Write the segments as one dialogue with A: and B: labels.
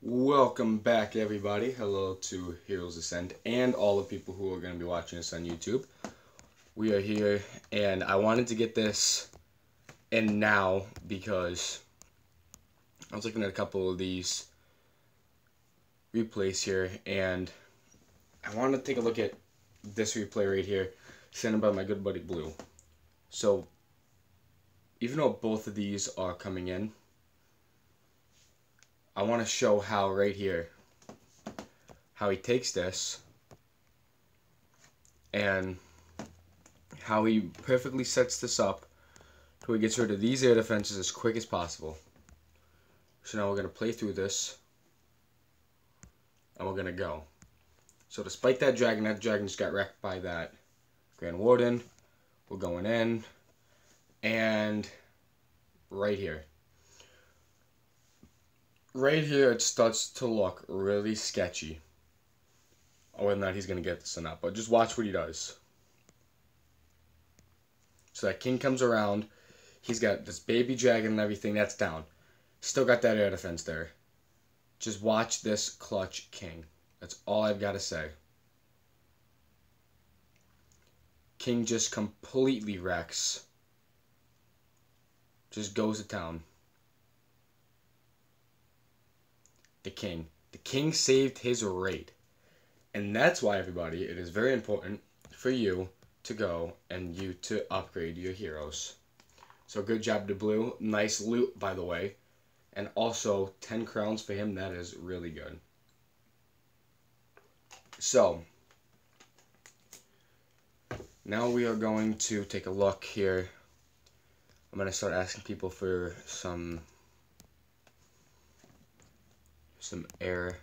A: Welcome back, everybody. Hello to Heroes Ascend and all the people who are going to be watching this on YouTube. We are here, and I wanted to get this in now because I was looking at a couple of these replays here, and I wanted to take a look at this replay right here, sent by my good buddy Blue. So, even though both of these are coming in, I want to show how right here, how he takes this and how he perfectly sets this up so he gets rid of these air defenses as quick as possible. So now we're going to play through this and we're going to go. So despite that dragon just got wrecked by that Grand Warden. We're going in, and right here it starts to look really sketchy whether or not he's going to get this or not, but just watch what he does. So that king comes around, he's got this baby dragon and everything, that's down. Still got that air defense there. Just watch this clutch king. That's all I've got to say. King just completely wrecks. Just goes to town. The king saved his raid. And that's why, everybody, it is very important for you to go and you to upgrade your heroes. So good job to Blue. Nice loot, by the way. And also 10 crowns for him. That is really good. So now we are going to take a look here. I'm going to start asking people for some air.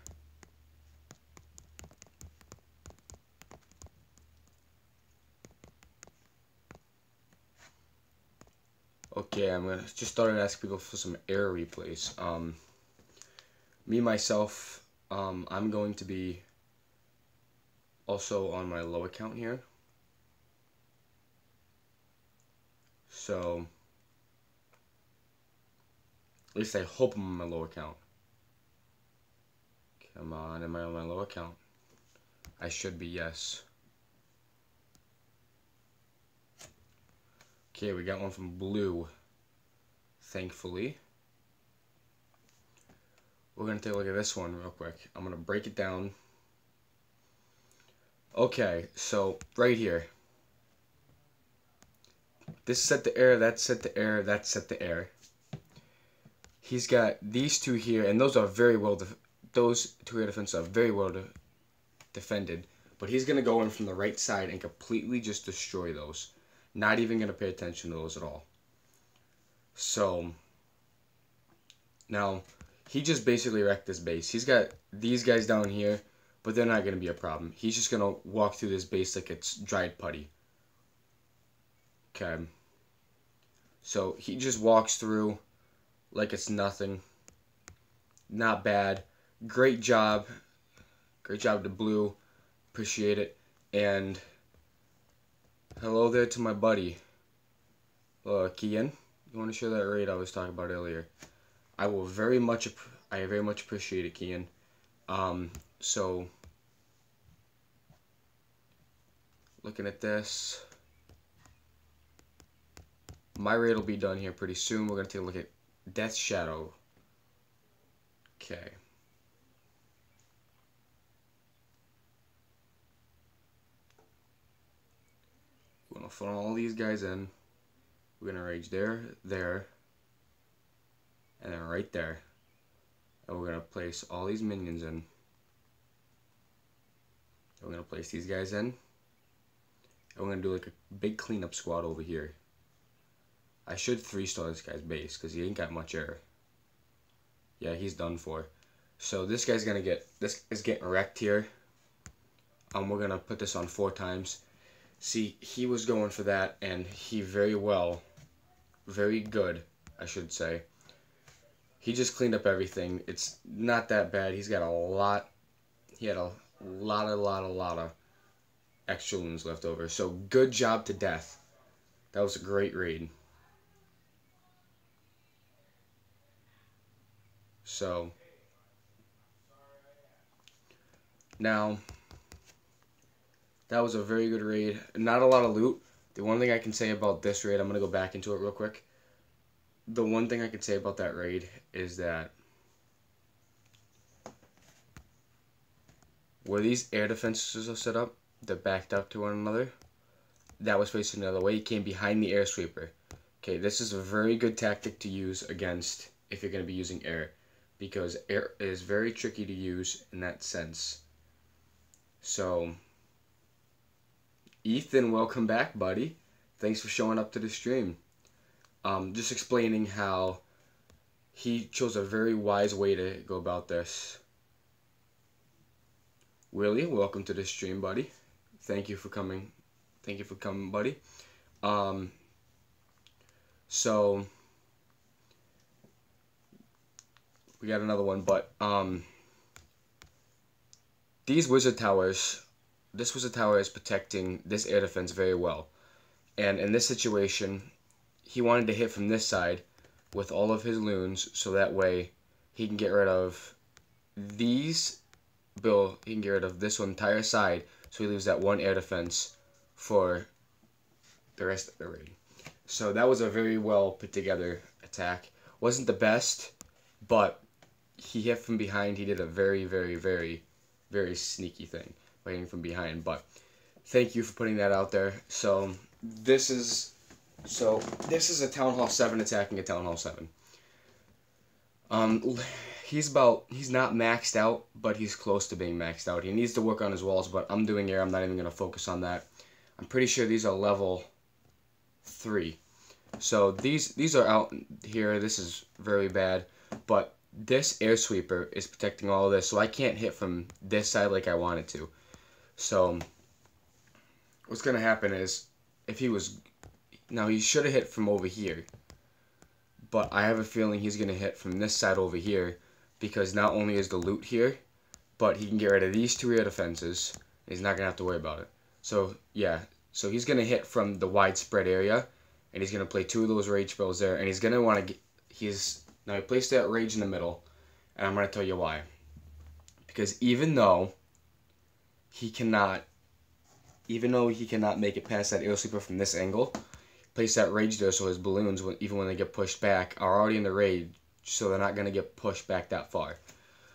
A: Okay, I'm going to just start asking people for some air replays. Me, myself, I'm going to be also on my low account here. So, at least I hope I'm on my low account. Come on, am I on my low account? I should be, yes. Okay, we got one from Blue, thankfully. We're going to take a look at this one real quick. I'm going to break it down. Okay, so right here. This set the air, that set the air, that set the air. He's got these two here, and those are very well, those two air defenses are very well defended. But he's going to go in from the right side and completely just destroy those. Not even going to pay attention to those at all. So, now, he just basically wrecked this base. He's got these guys down here, but they're not going to be a problem. He's just going to walk through this base like it's dried putty. Okay. So, he just walks through like it's nothing. Not bad. Great job. Great job to Blue. Appreciate it. And hello there to my buddy, Kian. You want to share that raid I was talking about earlier? I very much appreciate it, Kian. So looking at this, my raid will be done here pretty soon. We're gonna take a look at Death Shadow. Okay. We're gonna funnel all these guys in. We're gonna rage there, and then right there. And we're gonna place all these minions in. We're gonna place these guys in. And we're gonna do like a big cleanup squad over here. I should 3-star this guy's base because he ain't got much air. Yeah, he's done for. So this guy's gonna this is getting wrecked here. We're gonna put this on 4 times. See, he was going for that, and he very good, I should say. He just cleaned up everything. It's not that bad. He's got a lot. He had a lot of extra loons left over. So good job to Death. That was a great raid. So Now, that was a very good raid. Not a lot of loot. The one thing I can say about this raid, I'm going to go back into it real quick. The one thing I can say about that raid is that where these air defenses are set up, they're backed up to one another. That was facing the other way. He came behind the air sweeper. Okay, this is a very good tactic to use against if you're going to be using air, because air is very tricky to use in that sense. So, Ethan, welcome back, buddy. Thanks for showing up to the stream. Just explaining how he chose a very wise way to go about this. Willie, welcome to the stream, buddy. Thank you for coming. Thank you for coming, buddy. So we got another one, but these wizard towers, this wizard tower is protecting this air defense very well. And in this situation, he wanted to hit from this side with all of his loons, so that way he can get rid of these. He can get rid of this entire side, so he leaves that one air defense for the rest of the raid. So that was a very well put together attack. Wasn't the best, but he hit from behind. He did a very, very, very, very sneaky thing by hitting from behind. But thank you for putting that out there. So this is a Town Hall 7 attacking a Town Hall 7. He's not maxed out, but he's close to being maxed out. He needs to work on his walls, but I'm doing air. I'm not even going to focus on that. I'm pretty sure these are level 3. So these are out here. This is very bad, but this air sweeper is protecting all of this, so I can't hit from this side like I wanted to. So what's going to happen is, if he was... Now, he should have hit from over here, but I have a feeling he's going to hit from this side over here, because not only is the loot here, but he can get rid of these 2 air defenses. He's not going to have to worry about it. So, yeah. So he's going to hit from the widespread area, and he's going to play 2 of those rage spells there, and he's going to want to get... Now, he placed that rage in the middle, and I'm going to tell you why. Because even though he cannot make it past that air sweeper from this angle, place that rage there so his balloons, even when they get pushed back, are already in the rage, so they're not going to get pushed back that far.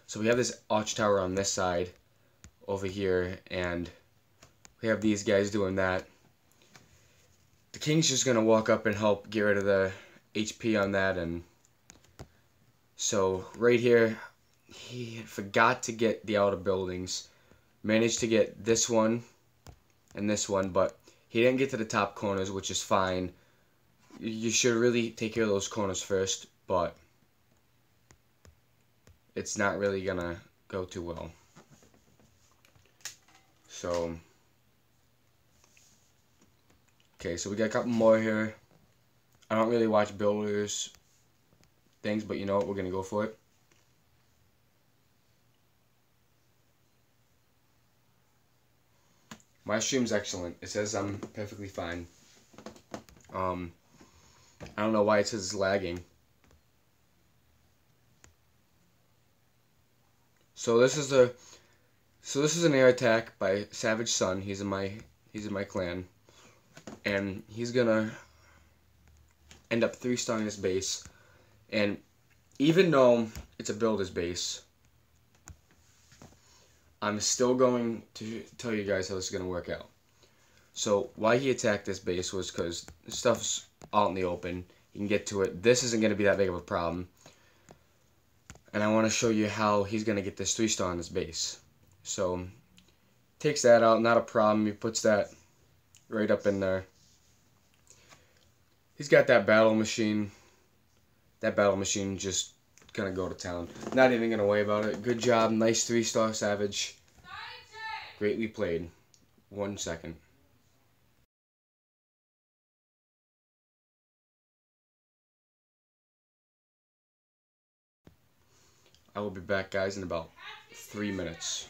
A: So we have this arch tower on this side over here, and we have these guys doing that. The king's just going to walk up and help get rid of the HP on that. And so right here, he forgot to get the outer buildings. Managed to get this one and this one, but he didn't get to the top corners, which is fine. You should really take care of those corners first, but it's not really gonna go too well. So, okay, so we got a couple more here. I don't really watch builders things, but you know what, we're gonna go for it. My stream's excellent. It says I'm perfectly fine. I don't know why it says it's lagging. So this is an air attack by Savage Sun. He's in my clan, and he's gonna end up 3-starring his base. And even though it's a builder's base, I'm still going to tell you guys how this is going to work out. So why he attacked this base was because stuff's out in the open. You can get to it. This isn't going to be that big of a problem. And I want to show you how he's going to get this 3-star on his base. So takes that out, not a problem. He puts that right up in there. He's got that battle machine. That battle machine just gonna go to town. Not even gonna worry about it. Good job. Nice 3-star, Savage. Greatly played. 1 second. I will be back, guys, in about 3 minutes.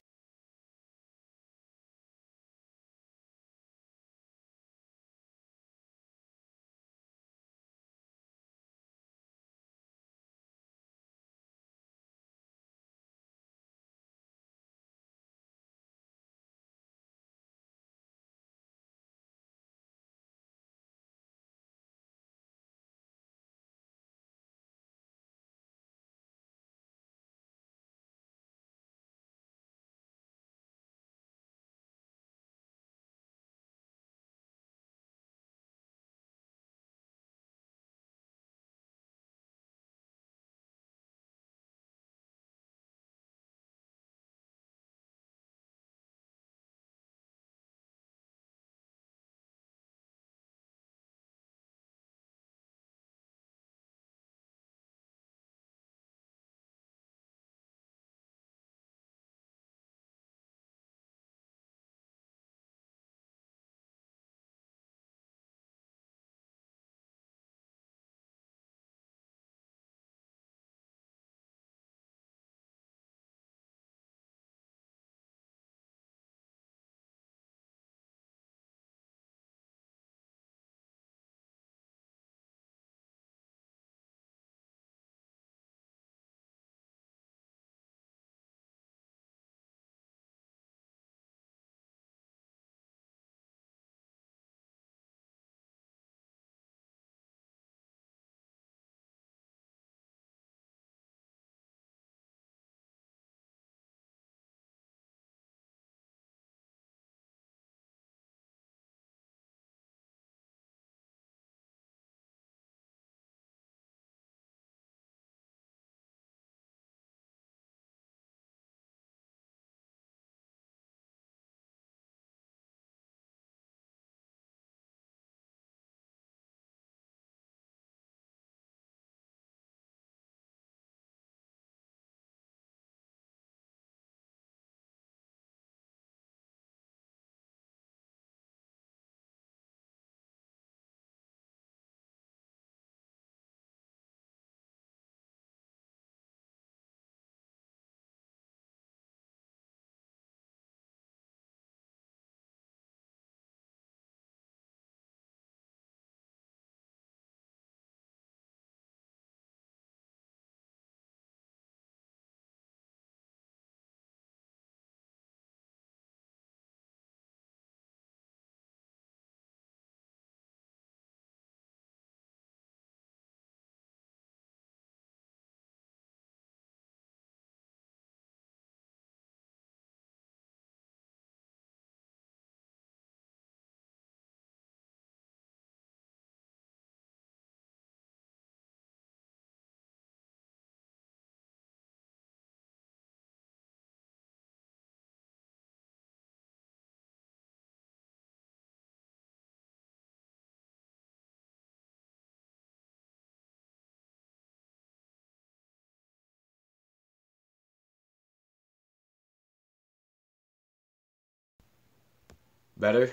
A: better.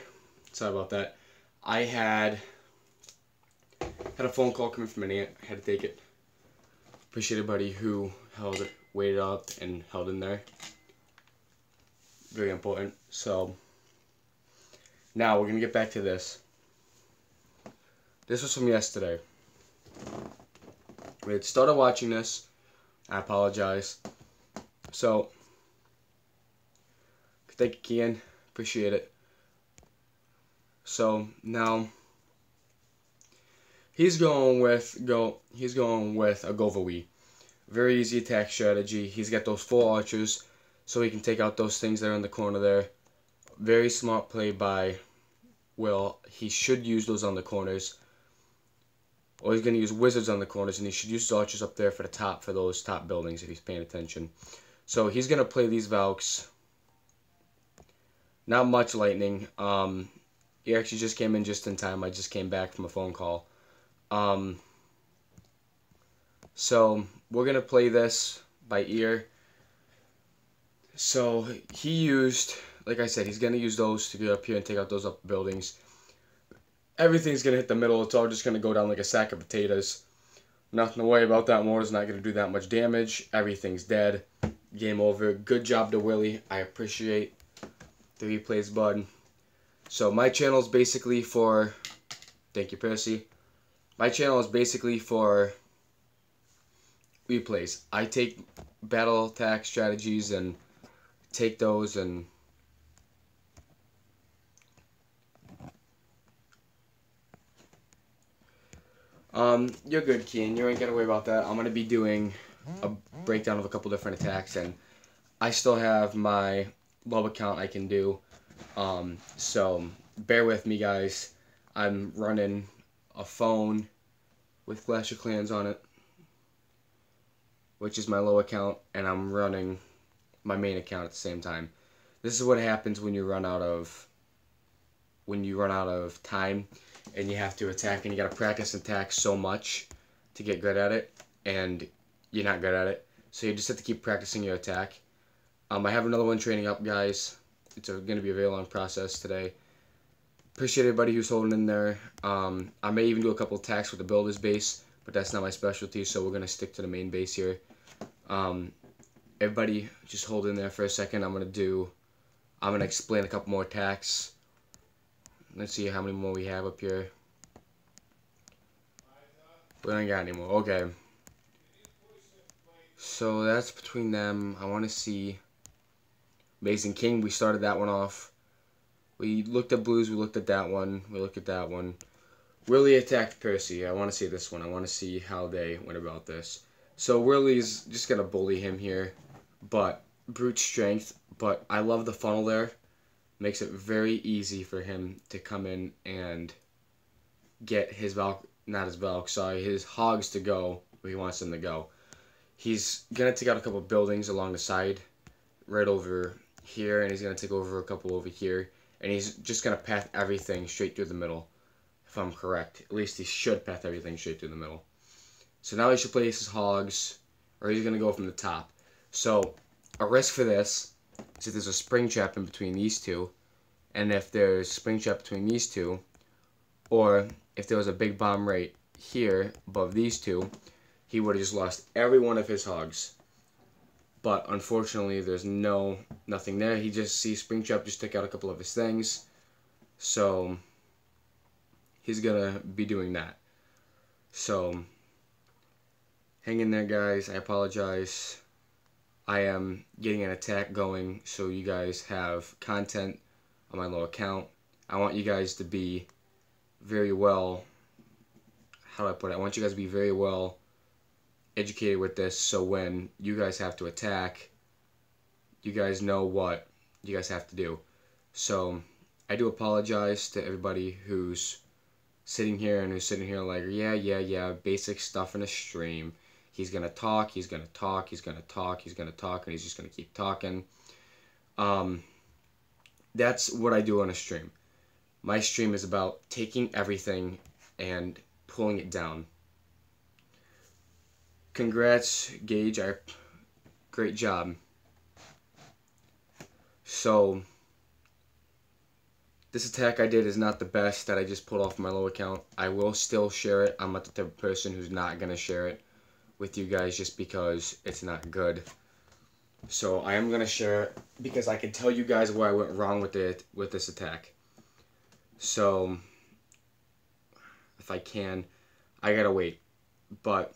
A: Sorry about that. I had a phone call coming from an aunt. I had to take it. Appreciate everybody who held it, waited up, and held in there. Very important. So, now we're going to get back to this. This was from yesterday. We had started watching this. I apologize. So, thank you, Kian. Appreciate it. So, now, he's going with a Govawee. Very easy attack strategy. He's got those 4 archers, so he can take out those things that are in the corner there. Very smart play by Will. He should use those on the corners. Or he's going to use wizards on the corners, and he should use his archers up there for the top, for those top buildings if he's paying attention. So he's going to play these Valks. Not much lightning. He actually just came in just in time. I just came back from a phone call. So we're going to play this by ear. So he used, like I said, he's going to use those to get up here and take out those up buildings. Everything's going to hit the middle. It's all just going to go down like a sack of potatoes. Nothing to worry about. That mortar's not going to do that much damage. Everything's dead. Game over. Good job to Willie. I appreciate the replays, bud. So my channel is basically for... Thank you, Percy. My channel is basically for replays. I take battle attack strategies and take those and... You're good, Keen. You ain't gotta worry about that. I'm gonna be doing a breakdown of a couple different attacks, and I still have my love account I can do. So bear with me, guys. I'm running a phone with Clash of Clans on it, which is my low account, and I'm running my main account at the same time. This is what happens when you run out of time and you have to attack, and you got to practice attack so much to get good at it, and you're not good at it, so you just have to keep practicing your attack. I have another one training up, guys. It's going to be a very long process today. Appreciate everybody who's holding in there. I may even do a couple attacks with the builder's base, but that's not my specialty, so we're going to stick to the main base here. Everybody just hold in there for a second. I'm going to explain a couple more attacks. Let's see how many more we have up here. We don't got any more. Okay. So that's between them. I want to see Amazing King. We started that one off. We looked at blues. We looked at that one. We looked at that one. Willie attacked Percy. I want to see this one. I want to see how they went about this. So Willie's just going to bully him here. But brute strength. But I love the funnel there. Makes it very easy for him to come in and get his his hogs to go where he wants them to go. He's going to take out a couple buildings along the side, right over here, and he's going to take over a couple over here, and he's just going to path everything straight through the middle, if I'm correct. At least he should path everything straight through the middle. So now he should place his hogs, or he's going to go from the top. So a risk for this is if there's a spring trap in between these two, and if there's spring trap between these two, or if there was a big bomb right here above these two, he would have just lost every one of his hogs. But unfortunately, there's nothing there. He just sees Springtrap just took out a couple of his things, so he's gonna be doing that. So hang in there, guys. I apologize. I am getting an attack going, so you guys have content on my low account. I want you guys to be very well. How do I put it? I want you guys to be very well educated with this, so when you guys have to attack, you guys know what you guys have to do. So I do apologize to everybody who's sitting here like, yeah, basic stuff in a stream. He's gonna talk, he's gonna talk, he's gonna talk, he's gonna talk, and he's just gonna keep talking. That's what I do on a stream. My stream is about taking everything and pulling it down. Congrats, Gage. Great job. So This attack I did is not the best that I just pulled off my low account. I will still share it. I'm not the type of person who's not going to share it with you guys just because it's not good. So I am going to share it because I can tell you guys where I went wrong with this attack. So if I can, I got to wait. But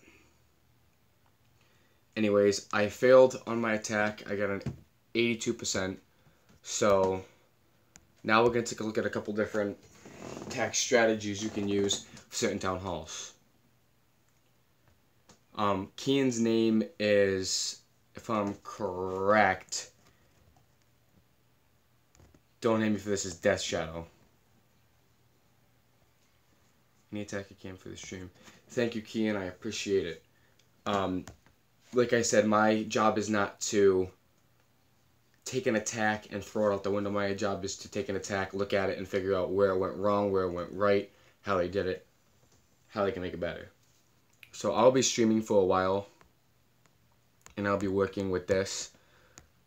A: anyways, I failed on my attack. I got an 82%. So now we're going to take a look at a couple different attack strategies you can use for certain town halls. Kian's name is, if I'm correct, don't hate me for this, is Death Shadow. Any attack you can for the stream. Thank you, Kian. I appreciate it. Like I said, my job is not to take an attack and throw it out the window. My job is to take an attack, look at it, and figure out where it went wrong, where it went right, how they did it, how they can make it better. So I'll be streaming for a while, and I'll be working with this.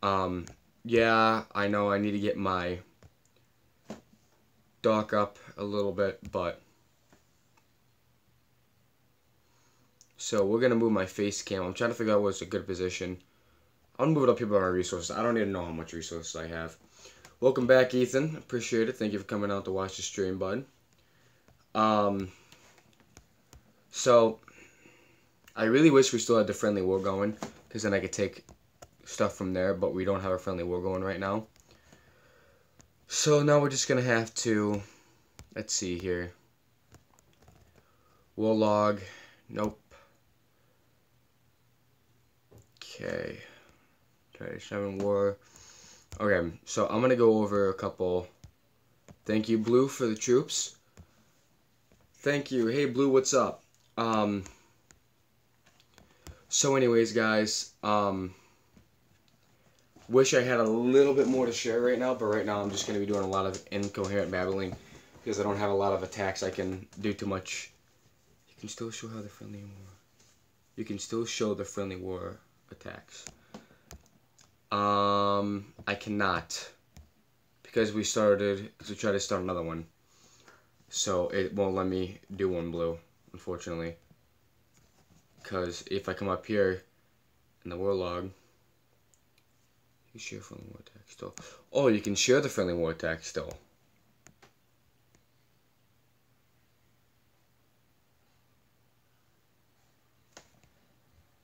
A: Yeah, I know I need to get my dock up a little bit, but so we're gonna move my face cam. I'm trying to figure out what's a good position. I'll move it up here by my resources. I don't even know how much resources I have. Welcome back, Ethan. Appreciate it. Thank you for coming out to watch the stream, bud. So I really wish we still had the friendly war going, because then I could take stuff from there, but we don't have a friendly war going right now. So now we're just gonna have to, let's see here. War log, nope. Okay. 37 war. Okay, so I'm gonna go over a couple. Thank you, Blue, for the troops. Thank you. Hey, Blue, what's up? So anyways, guys, wish I had a little bit more to share right now, but right now I'm just gonna be doing a lot of incoherent babbling because I don't have a lot of attacks I can do too much. You can still show how the friendly war. You can still show the friendly war attacks. I cannot, because we tried to start another one, so it won't let me do one, Blue, unfortunately, because if I come up here in the war log, you share friendly war attack still. Oh, you can share the friendly war attack still.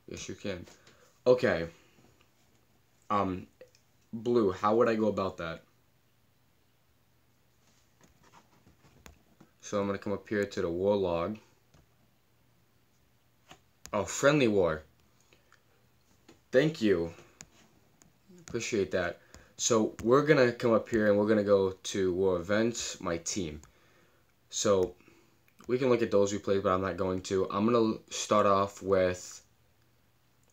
A: Yes, you can. Okay. Blue, how would I go about that? So I'm going to come up here to the war log. Oh, friendly war. Thank you. Appreciate that. So we're going to come up here and we're going to go to war events, my team. So we can look at those replays, but I'm not going to. I'm going to start off with,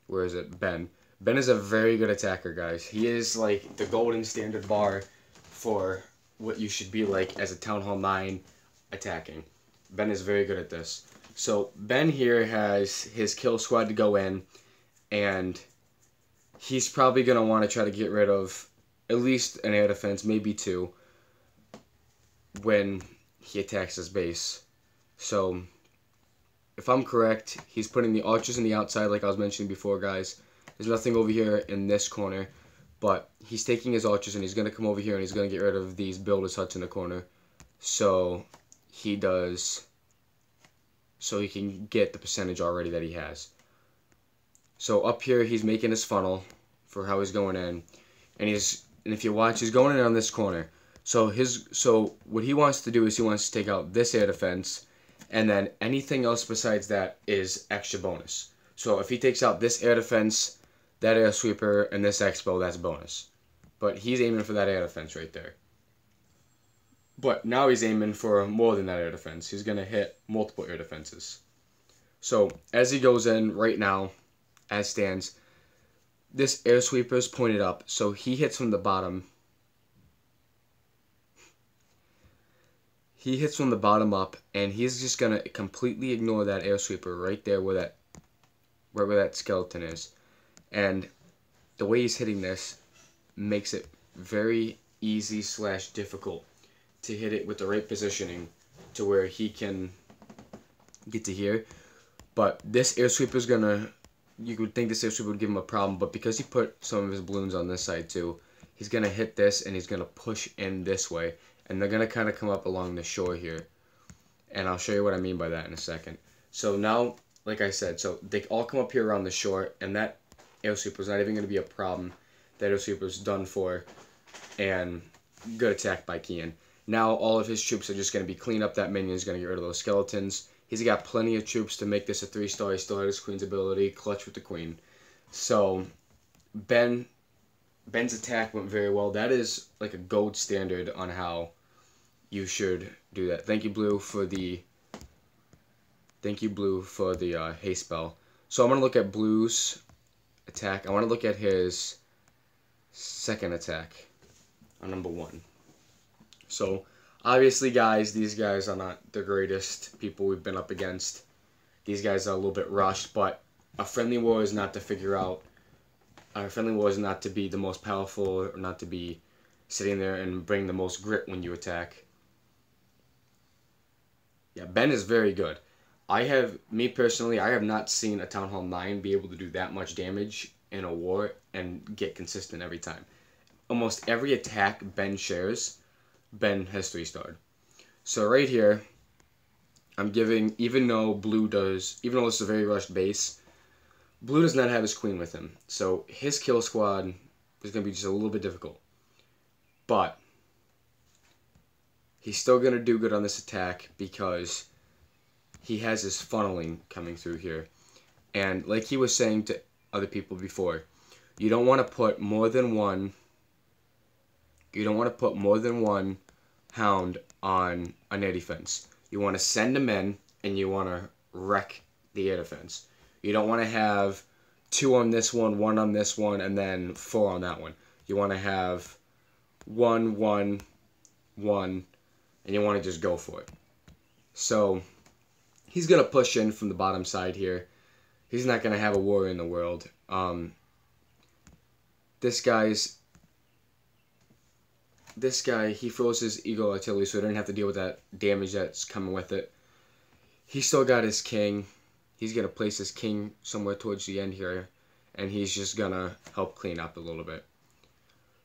A: where is it? Ben. Ben is a very good attacker, guys. He is like the golden standard bar for what you should be like as a Town Hall 9 attacking. Ben is very good at this. So Ben here has his kill squad to go in, and he's probably going to want to try to get rid of at least an air defense, maybe two, when he attacks his base. So if I'm correct, he's putting the archers on the outside like I was mentioning before, guys. There's nothing over here in this corner, but he's taking his archers and he's going to come over here and he's going to get rid of these builders' huts in the corner. So he does, so he can get the percentage already that he has. So up here he's making his funnel for how he's going in, and if you watch, he's going in on this corner. So what he wants to do is he wants to take out this air defense, and then anything else besides that is extra bonus. So if he takes out this air defense, that air sweeper, and this expo, that's bonus. But he's aiming for that air defense right there. But now he's aiming for more than that air defense. He's going to hit multiple air defenses. So as he goes in right now, as stands, this air sweeper is pointed up. So he hits from the bottom. He hits from the bottom up, and he's just going to completely ignore that air sweeper right there where that skeleton is. And the way he's hitting this makes it very easy / difficult to hit it with the right positioning to where he can get to here. But this air sweeper is gonna, you would think this air sweeper would give him a problem, but because he put some of his balloons on this side too, he's gonna hit this and he's gonna push in this way, and they're gonna kind of come up along the shore here. And I'll show you what I mean by that in a second. So now, like I said, so they all come up here around the shore, and that air sweeper is not even going to be a problem. That air sweeper is done for, and good attack by Kian. Now all of his troops are just going to be clean up that minion. He's going to get rid of those skeletons. He's got plenty of troops to make this a 3-star. He still had his queen's ability, clutch with the queen. So Ben's attack went very well. That is like a gold standard on how you should do that. Thank you, Blue, for the haste spell. So I'm gonna look at Blue's attack. I want to look at his second attack on number 1. So obviously, guys, these guys are not the greatest people we've been up against. These guys are a little bit rushed, but a friendly war is not to figure out. A friendly war is not to be the most powerful, or not to be sitting there and bring the most grit when you attack. Yeah, Ben is very good. Me personally, I have not seen a Town Hall 9 be able to do that much damage in a war and get consistent every time. Almost every attack Ben shares, Ben has 3-starred. So right here, I'm giving, even though this is a very rushed base, Blue does not have his queen with him. So his kill squad is going to be just a little bit difficult. But he's still going to do good on this attack because he has his funneling coming through here. And like he was saying to other people before, you don't want to put more than one hound on an air defense. You want to send them in and you want to wreck the air defense. You don't want to have 2 on this one, 1 on this one, and then 4 on that one. You want to have 1, 1, 1, and you want to just go for it. So he's going to push in from the bottom side here. He's not going to have a warrior in the world. This guy, he throws his Eagle Artillery, so he didn't have to deal with that damage that's coming with it. He's still got his king. He's going to place his king somewhere towards the end here, and he's just going to help clean up a little bit.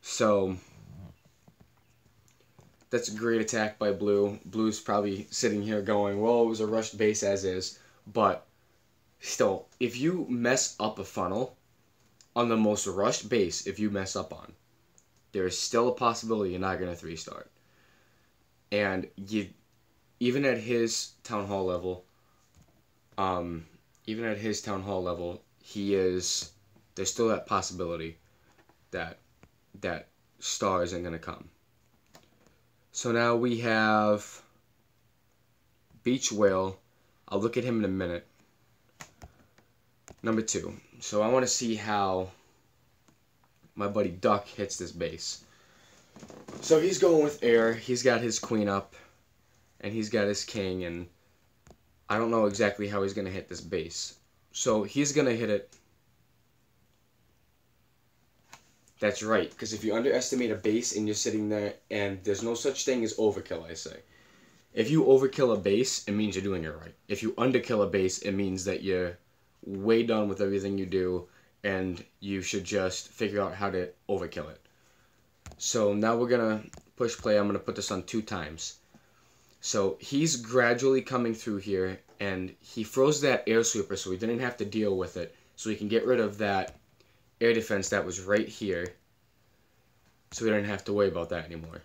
A: So that's a great attack by Blue. Blue's probably sitting here going, well, it was a rushed base as is. But still, if you mess up a funnel on the most rushed base, if you mess up on, there is still a possibility you're not going to 3-star it. And even at his Town Hall level, there's still that possibility that star isn't going to come. So now we have Beach Whale. I'll look at him in a minute. Number 2. So I want to see how my buddy Duck hits this base. So he's going with air. He's got his queen up, and he's got his king, and I don't know exactly how he's going to hit this base. So he's going to hit it. That's right, because if you underestimate a base and you're sitting there, and there's no such thing as overkill, I say. If you overkill a base, it means you're doing it right. If you underkill a base, it means that you're way done with everything you do, and you should just figure out how to overkill it. So now we're going to push play. I'm going to put this on 2 times. So he's gradually coming through here, and he froze that air sweeper so he didn't have to deal with it, so he can get rid of that air defense that was right here, so we don't have to worry about that anymore.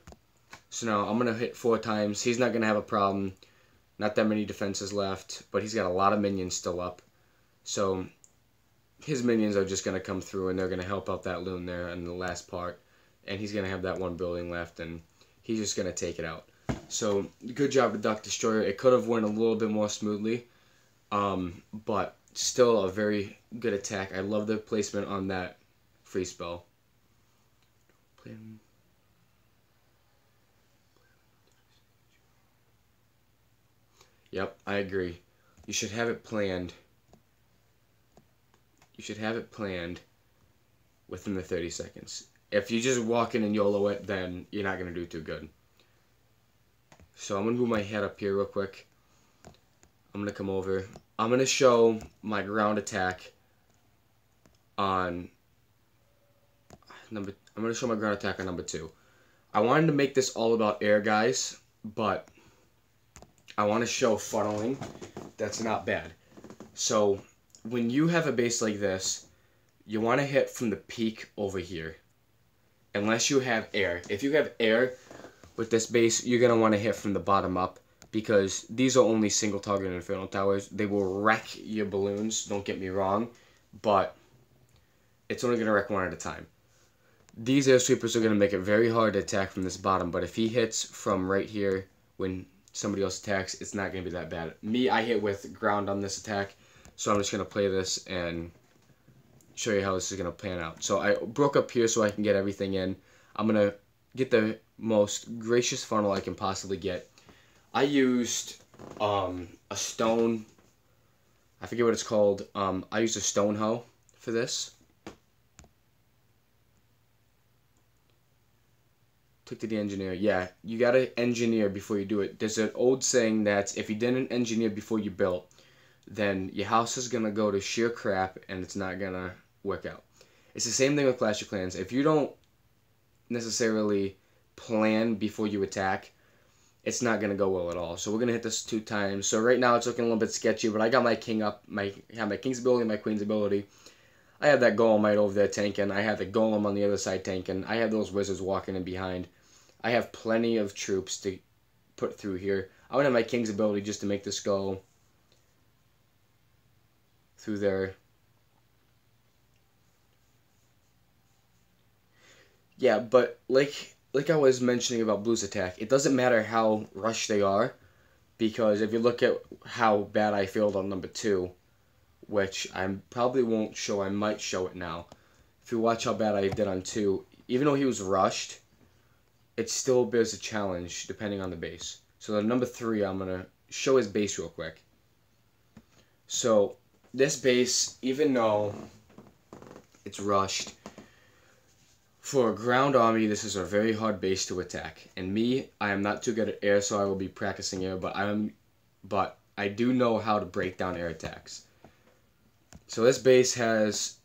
A: So now I'm going to hit 4 times. He's not going to have a problem. Not that many defenses left, but he's got a lot of minions still up. So his minions are just going to come through, and they're going to help out that loon there in the last part. And he's going to have that 1 building left, and he's just going to take it out. So good job with Duck Destroyer. It could have went a little bit more smoothly, but still a very good attack. I love the placement on that free spell. Yep, I agree. You should have it planned. You should have it planned within the 30 seconds. If you just walk in and YOLO it, then you're not going to do too good. So I'm going to move my head up here real quick. I'm going to come over. I'm going to show my ground attack on I'm going to show my ground attack on number 2. I wanted to make this all about air, guys, but I want to show funneling. That's not bad. So when you have a base like this, you want to hit from the peak over here. Unless you have air. If you have air with this base, you're going to want to hit from the bottom up, because these are only single target Inferno Towers. They will wreck your balloons, don't get me wrong, but it's only going to wreck one at a time. These air sweepers are going to make it very hard to attack from this bottom, but if he hits from right here when somebody else attacks, it's not going to be that bad. Me, I hit with ground on this attack, so I'm just going to play this and show you how this is going to pan out. So I broke up here so I can get everything in. I'm going to get the most gracious funnel I can possibly get. I used a stone, I forget what it's called. I used a stone hoe for this. Took to the engineer. Yeah, you gotta engineer before you do it. There's an old saying that if you didn't engineer before you built, then your house is gonna go to sheer crap and it's not gonna work out. It's the same thing with Clash of Clans. If you don't necessarily plan before you attack, it's not gonna go well at all. So we're gonna hit this 2 times. So right now it's looking a little bit sketchy, but I got my king up. I have my king's ability, my queen's ability. I have that golem right over there tanking. I have the golem on the other side tanking. I have those wizards walking in behind. I have plenty of troops to put through here. I want to have my king's ability just to make this go through there. Yeah, but like I was mentioning about Blue's attack, it doesn't matter how rushed they are, because if you look at how bad I failed on number 2, which I probably won't show, I might show it now. If you watch how bad I did on 2, even though he was rushed, it still bears a challenge depending on the base. So the number 3, I'm going to show his base real quick. So this base, even though it's rushed, for a ground army, this is a very hard base to attack. And me, I am not too good at air, so I will be practicing air, but I do know how to break down air attacks. So this base has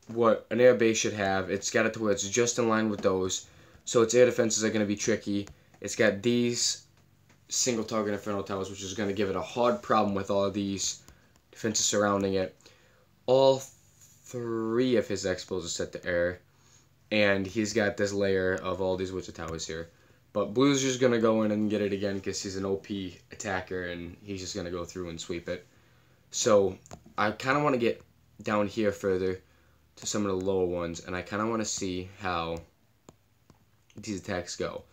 A: what an air base should have. It's got it to where it's just in line with those. So its air defenses are going to be tricky. It's got these single target Inferno Towers, which is going to give it a hard problem with all of these defenses surrounding it. All 3 of his expos are set to air. And he's got this layer of all these wizard towers here. But Blue's just going to go in and get it again because he's an OP attacker and he's just going to go through and sweep it. So I kind of want to get down here further to some of the lower ones, and I kind of want to see how these attacks go.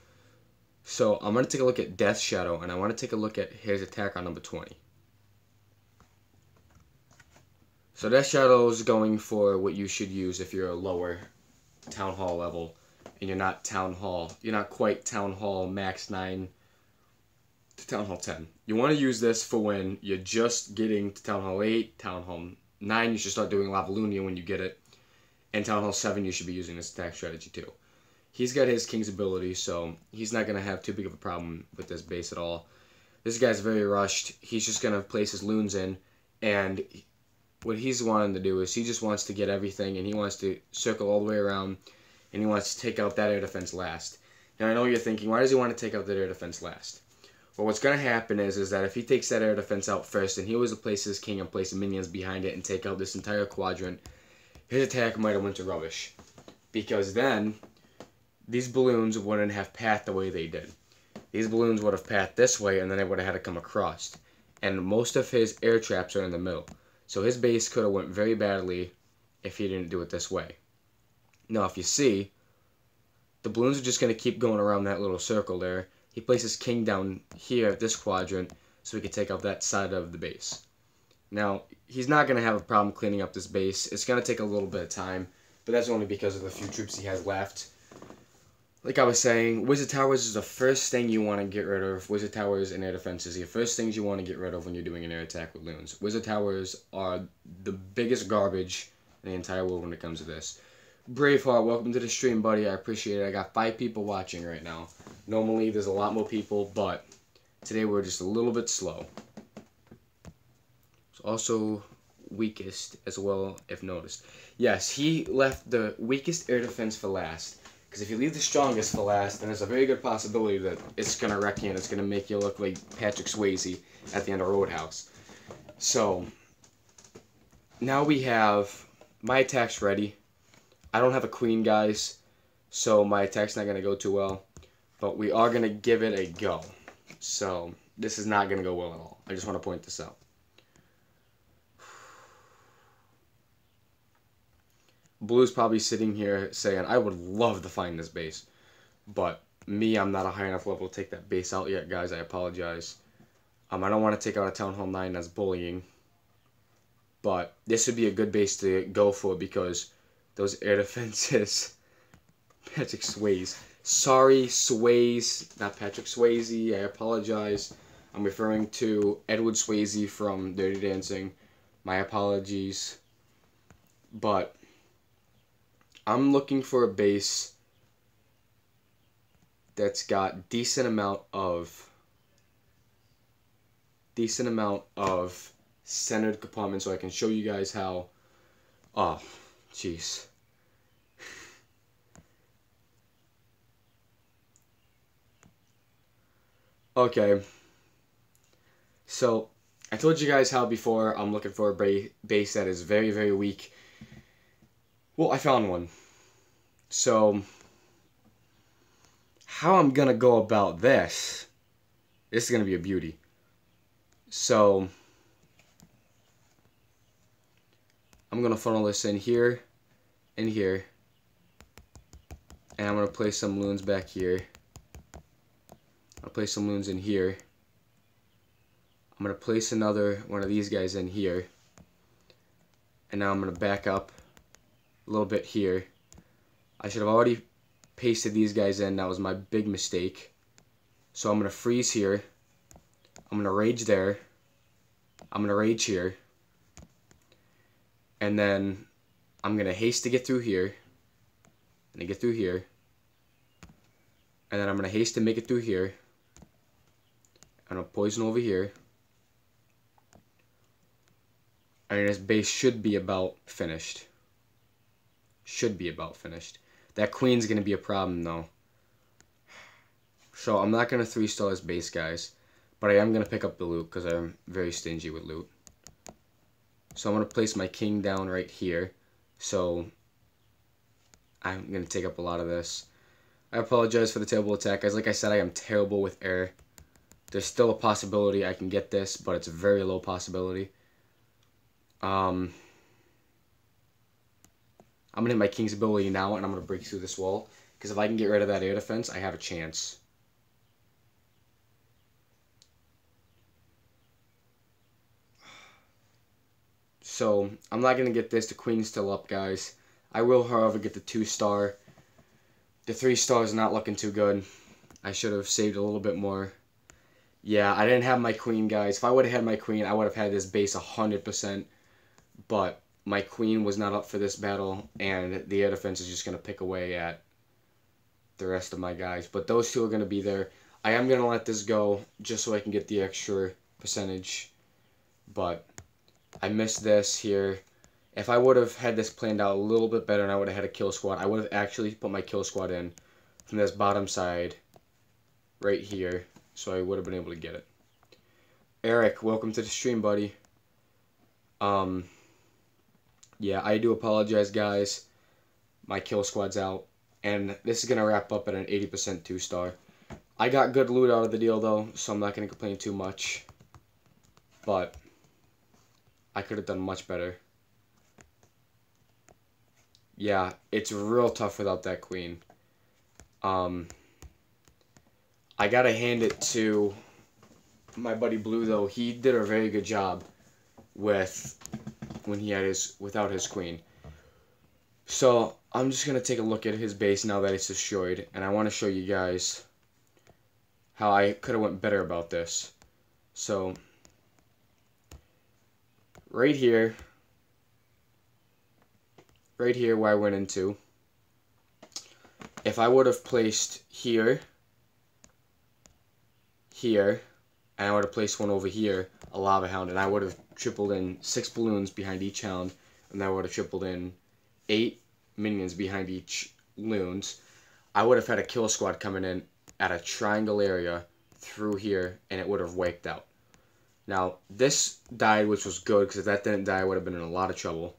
A: So I'm going to take a look at Death Shadow, and I want to take a look at his attack on number 20. So Death Shadow is going for what you should use if you're a lower Town Hall level, and you're not quite Town Hall max 9 to Town Hall 10. You want to use this for when you're just getting to Town Hall 8, Town Hall 9, you should start doing Lavalunia when you get it, and Town Hall 7 you should be using this attack strategy too. He's got his King's ability, so he's not going to have too big of a problem with this base at all. This guy's very rushed. He's just going to place his loons in, and what he's wanting to do is he just wants to get everything, and he wants to circle all the way around, and he wants to take out that air defense last. Now, I know you're thinking, why does he want to take out that air defense last? Well, what's going to happen is that if he takes that air defense out first, and he was to place his king and place minions behind it and take out this entire quadrant, his attack might have went to rubbish. Because then these balloons wouldn't have pathed the way they did. These balloons would have pathed this way, and then they would have had to come across. And most of his air traps are in the middle. So his base could have went very badly if he didn't do it this way. Now, if you see, the balloons are just going to keep going around that little circle there. He places king down here at this quadrant so he can take out that side of the base. Now, he's not going to have a problem cleaning up this base. It's going to take a little bit of time, but that's only because of the few troops he has left. Like I was saying, Wizard Towers is the first thing you want to get rid of. Wizard Towers and air defenses are the first things you want to get rid of when you're doing an air attack with loons. Wizard Towers are the biggest garbage in the entire world when it comes to this. Braveheart, welcome to the stream, buddy. I appreciate it. I got 5 people watching right now. Normally, there's a lot more people, but Today we're just a little bit slow. It's also weakest as well, if noticed. Yes, he left the weakest air defense for last. Because if you leave the strongest for last, then there's a very good possibility that it's going to wreck you and it's going to make you look like Patrick Swayze at the end of Roadhouse. So, now we have my attacks ready. I don't have a queen, guys, so my attack's not going to go too well. But we are going to give it a go. So, this is not going to go well at all. I just want to point this out. Blue's probably sitting here saying, I would love to find this base. But me, I'm not a high enough level to take that base out yet, guys. I apologize. I don't want to take out a Town Hall 9. That's bullying. But this would be a good base to go for because those air defenses... Patrick Swayze. Sorry, Swayze. Not Patrick Swayze. I apologize. I'm referring to Edward Swayze from Dirty Dancing. My apologies. But... I'm looking for a base that's got decent amount of centered compartments so I can show you guys how. Oh, jeez. Okay. So, I told you guys how before I'm looking for a base that is very, very weak. Well, I found one. So, how I'm going to go about this is going to be a beauty. So, I'm going to funnel this in here, and here. And I'm going to place some loons back here. I'll place some loons in here. I'm going to place another one of these guys in here. And now I'm going to back up a little bit here. I should have already pasted these guys in. That was my big mistake. So I'm going to freeze here. I'm going to rage there. I'm going to rage here. And then I'm going to haste to get through here. And to get through here. And then I'm going to haste to make it through here. I'm going to poison over here. And this base should be about finished. Should be about finished. That queen's going to be a problem, though. So, I'm not going to 3-star this base, guys. But I am going to pick up the loot, because I'm very stingy with loot. So, I'm going to place my king down right here. So, I'm going to take up a lot of this. I apologize for the terrible attack, guys. Like I said, I am terrible with air. There's still a possibility I can get this, but it's a very low possibility. I'm going to hit my king's ability now, and I'm going to break through this wall. Because if I can get rid of that air defense, I have a chance. So, I'm not going to get this. The queen's still up, guys. I will, however, get the 2-star. The 3-star is not looking too good. I should have saved a little bit more. Yeah, I didn't have my queen, guys. If I would have had my queen, I would have had this base 100%. But my queen was not up for this battle, and the air defense is just going to pick away at the rest of my guys. But those two are going to be there. I am going to let this go just so I can get the extra percentage. But I missed this here. If I would have had this planned out a little bit better and I would have had a kill squad, I would have actually put my kill squad in from this bottom side right here. So I would have been able to get it. Eric, welcome to the stream, buddy. Yeah, I do apologize, guys. My kill squad's out. And this is going to wrap up at an 80% 2-star. I got good loot out of the deal, though, so I'm not going to complain too much. But I could have done much better. Yeah, it's real tough without that queen. I gotta hand it to my buddy Blue, though. He did a very good job with when he had without his queen. So I'm just gonna take a look at his base now that it's destroyed, and I want to show you guys how I could have went better about this. So right here where I went into, if I would have placed here, and I would have placed one over here, a lava hound, and I would have tripled in 6 balloons behind each hound, and I would have tripled in 8 minions behind each loons. I would have had a kill squad coming in at a triangle area through here, and it would have wiped out. Now, this died, which was good, because if that didn't die, I would have been in a lot of trouble.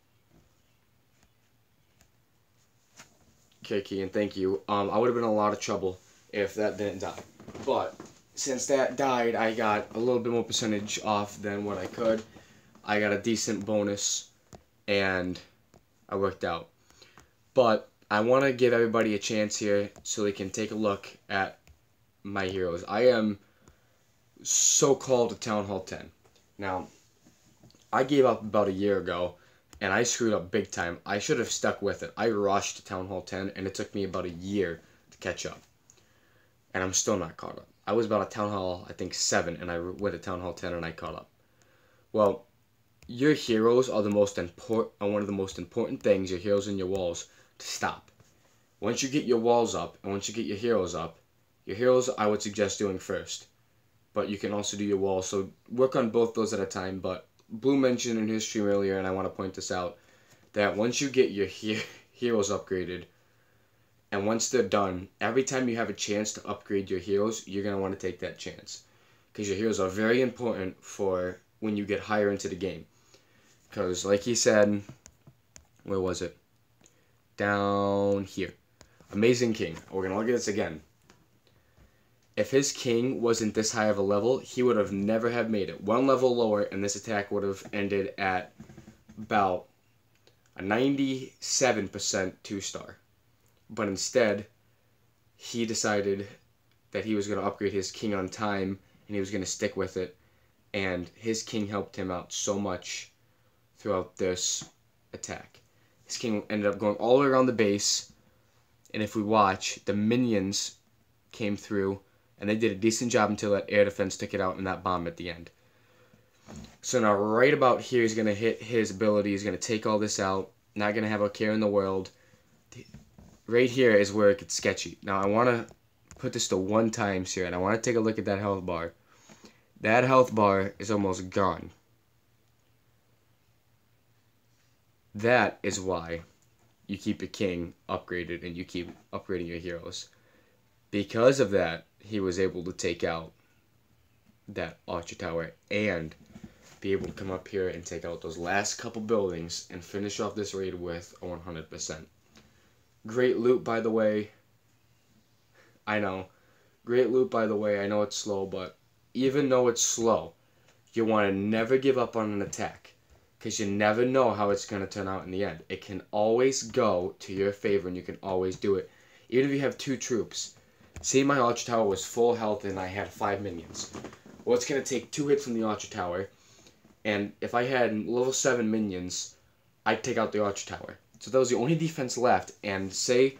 A: Okay, Kean, thank you. I would have been in a lot of trouble if that didn't die. But since that died, I got a little bit more percentage off than what I could. I got a decent bonus, and I worked out. But I want to give everybody a chance here so they can take a look at my heroes. I am so-called to Town Hall 10. Now, I gave up about a year ago, and I screwed up big time. I should have stuck with it. I rushed to Town Hall 10, and it took me about a year to catch up. And I'm still not caught up. I was about a Town Hall, I think, 7, and I went to Town Hall 10, and I caught up. Well, your heroes are one of the most important things, your heroes and your walls, to stop. Once you get your walls up, and once you get your heroes up, your heroes I would suggest doing first. But you can also do your walls, so work on both those at a time. But Blue mentioned in his stream earlier, and I want to point this out, that once you get your heroes upgraded, and once they're done, every time you have a chance to upgrade your heroes, you're going to want to take that chance. Because your heroes are very important for when you get higher into the game. Because, like he said, where was it? Down here. Amazing King. We're going to look at this again. If his king wasn't this high of a level, he would have never have made it. One level lower, and this attack would have ended at about a 97% 2-star. But instead, he decided that he was going to upgrade his king on time, and he was going to stick with it. And his king helped him out so much throughout this attack. His king ended up going all the way around the base, and if we watch, the minions came through, and they did a decent job until that air defense took it out in that bomb at the end. So now right about here, he's going to hit his ability. He's going to take all this out. Not going to have a care in the world. Right here is where it gets sketchy. Now I want to put this to 1 times here, and I want to take a look at that health bar. That health bar is almost gone. That is why you keep your king upgraded and you keep upgrading your heroes. Because of that, he was able to take out that Archer Tower and be able to come up here and take out those last couple buildings and finish off this raid with a 100%. Great loot, by the way. I know. Great loot, by the way. I know it's slow, but even though it's slow, you want to never give up on an attack. Because you never know how it's going to turn out in the end. It can always go to your favor, and you can always do it. Even if you have 2 troops. Say my Archer Tower was full health and I had 5 minions. Well, it's going to take 2 hits from the Archer Tower. And if I had level 7 minions, I'd take out the Archer Tower. So that was the only defense left. And say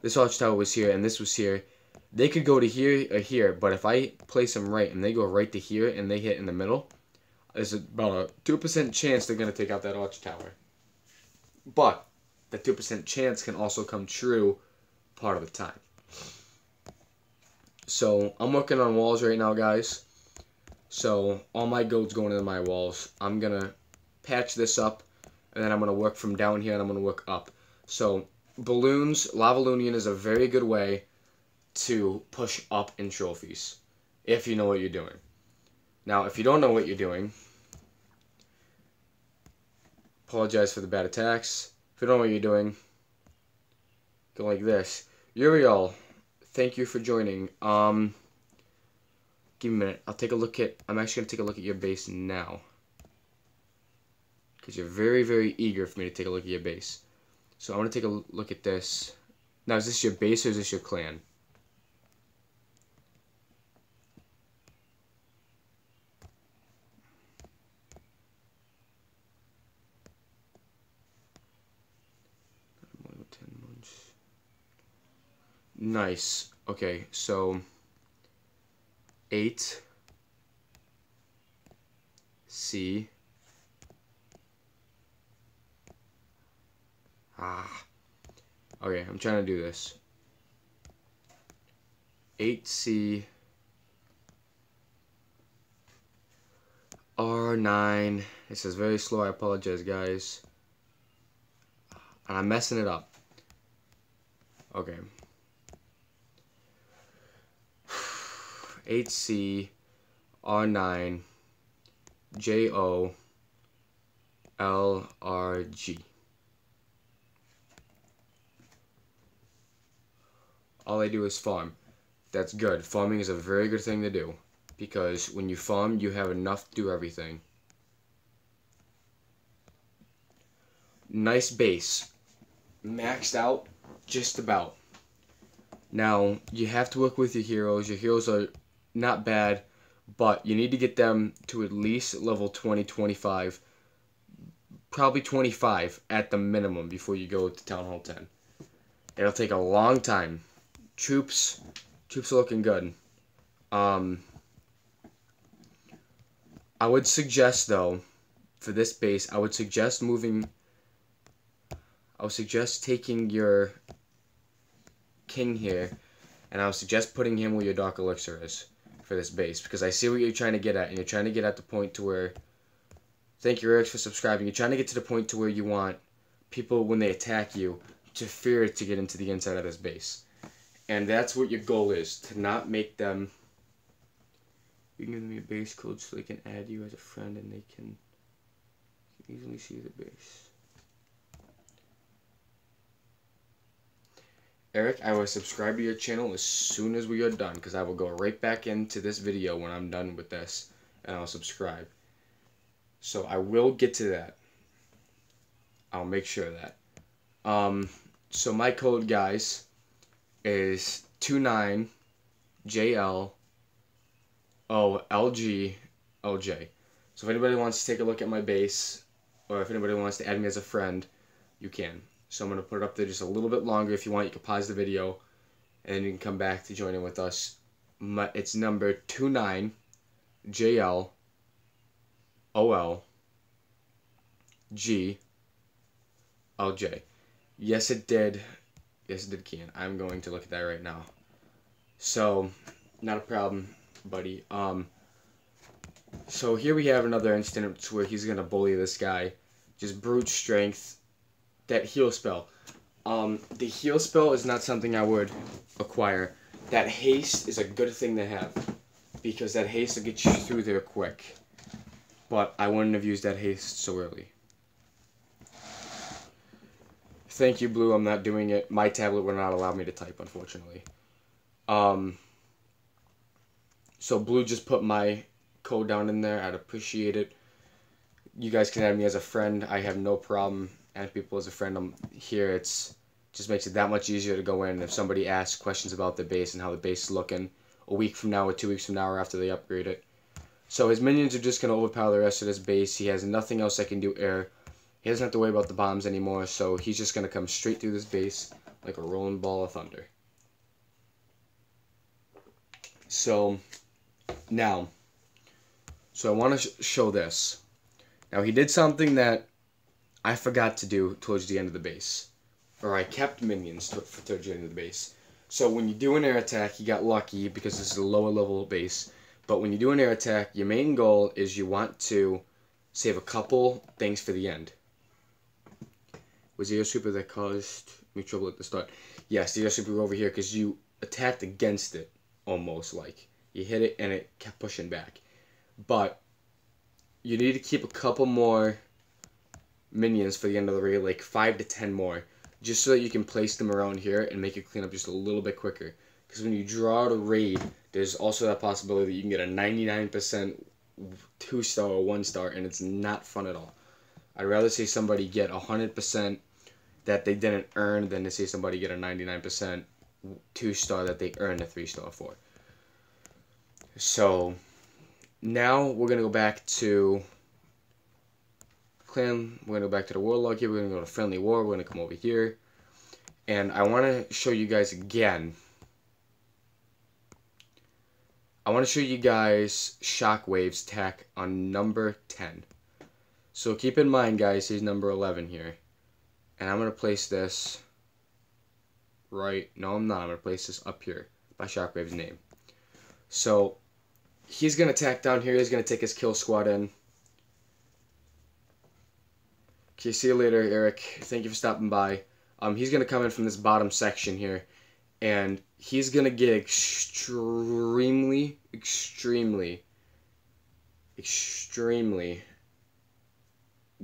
A: this Archer Tower was here and this was here. They could go to here or here. But if I place them right and they go right to here and they hit in the middle, there's about a 2% chance they're going to take out that Archer Tower. But that 2% chance can also come true part of the time. So I'm working on walls right now, guys. So all my gold's going into my walls. I'm going to patch this up, and then I'm going to work from down here, and I'm going to work up. So balloons, Lavalunian is a very good way to push up in trophies, if you know what you're doing. Now, if you don't know what you're doing, apologize for the bad attacks. If you don't know what you're doing, go like this. Uriel, thank you for joining. Give me a minute. I'm actually going to take a look at your base now. Because you're very, very eager for me to take a look at your base. So I want to take a look at this. Now, is this your base or is this your clan? Nice. Okay, so 8 C okay, I'm trying to do this. 8C R9. It says very slow. I apologize, guys. And I'm messing it up. Okay. 8C R9 JO LRG. All I do is farm. That's good. Farming is a very good thing to do, because when you farm, you have enough to do everything. Nice base. Maxed out, just about. Now, you have to work with your heroes. Your heroes are not bad, but you need to get them to at least level 20, 25. Probably 25 at the minimum before you go to Town Hall 10. It'll take a long time. Troops are looking good. I would suggest, though, for this base, I would suggest taking your king here, and I would suggest putting him where your Dark Elixir is for this base, because I see what you're trying to get at, and you're trying to get at the point to where, thank you, Eric, for subscribing, you're trying to get to the point to where you want people, when they attack you, to fear to get into the inside of this base. And that's what your goal is, to not make them... You can give them your base code so they can add you as a friend, and they can easily see the base. Eric, I will subscribe to your channel as soon as we are done, because I will go right back into this video when I'm done with this, and I'll subscribe. So I will get to that. I'll make sure of that. So my code, guys, is 29JLOLGLJ. So if anybody wants to take a look at my base, or if anybody wants to add me as a friend, you can. So I'm going to put it up there just a little bit longer. If you want, you can pause the video, and then you can come back to join in with us. It's number 29JLOLGLJ. Yes, it did. Yes, it did, Kian. I'm going to look at that right now. So, not a problem, buddy. So here we have another instance where he's going to bully this guy. Just brute strength. That heal spell. The heal spell is not something I would acquire. That haste is a good thing to have, because that haste will get you through there quick. But I wouldn't have used that haste so early. Thank you, Blue. I'm not doing it. My tablet would not allow me to type, unfortunately. So Blue just put my code down in there. I'd appreciate it. You guys can add me as a friend. I have no problem adding people as a friend. I'm here. It's just makes it that much easier to go in. If somebody asks questions about the base and how the base is looking a week from now or 2 weeks from now or after they upgrade it. So his minions are just going to overpower the rest of this base. He has nothing else that can do air. He doesn't have to worry about the bombs anymore, so he's just going to come straight through this base like a rolling ball of thunder. So, now, I want to show this. Now, he did something that I forgot to do towards the end of the base. Or I kept minions for towards the end of the base. So, when you do an air attack, you got lucky because this is a lower level base. But when you do an air attack, your main goal is you want to save a couple things for the end. Was the air super that caused me trouble at the start? Yes, the air super over here because you attacked against it, almost like. You hit it and it kept pushing back. But you need to keep a couple more minions for the end of the raid, like 5 to 10 more, just so that you can place them around here and make your cleanup just a little bit quicker. Because when you draw out a raid, there's also that possibility that you can get a 99% 2-star or 1-star, and it's not fun at all. I'd rather see somebody get 100% that they didn't earn than to see somebody get a 99% 2-star that they earned a 3-star for. So, now we're going to go back to Clan. We're going to go back to the Warlock here. We're going to go to Friendly War. We're going to come over here. And I want to show you guys again. I want to show you guys Shockwave's attack on number 10. So keep in mind, guys, he's number 11 here. And I'm going to place this right... No, I'm not. I'm going to place this up here by Shockwave's name. So he's going to attack down here. He's going to take his kill squad in. Okay, see you later, Eric. Thank you for stopping by. He's going to come in from this bottom section here, and he's going to get extremely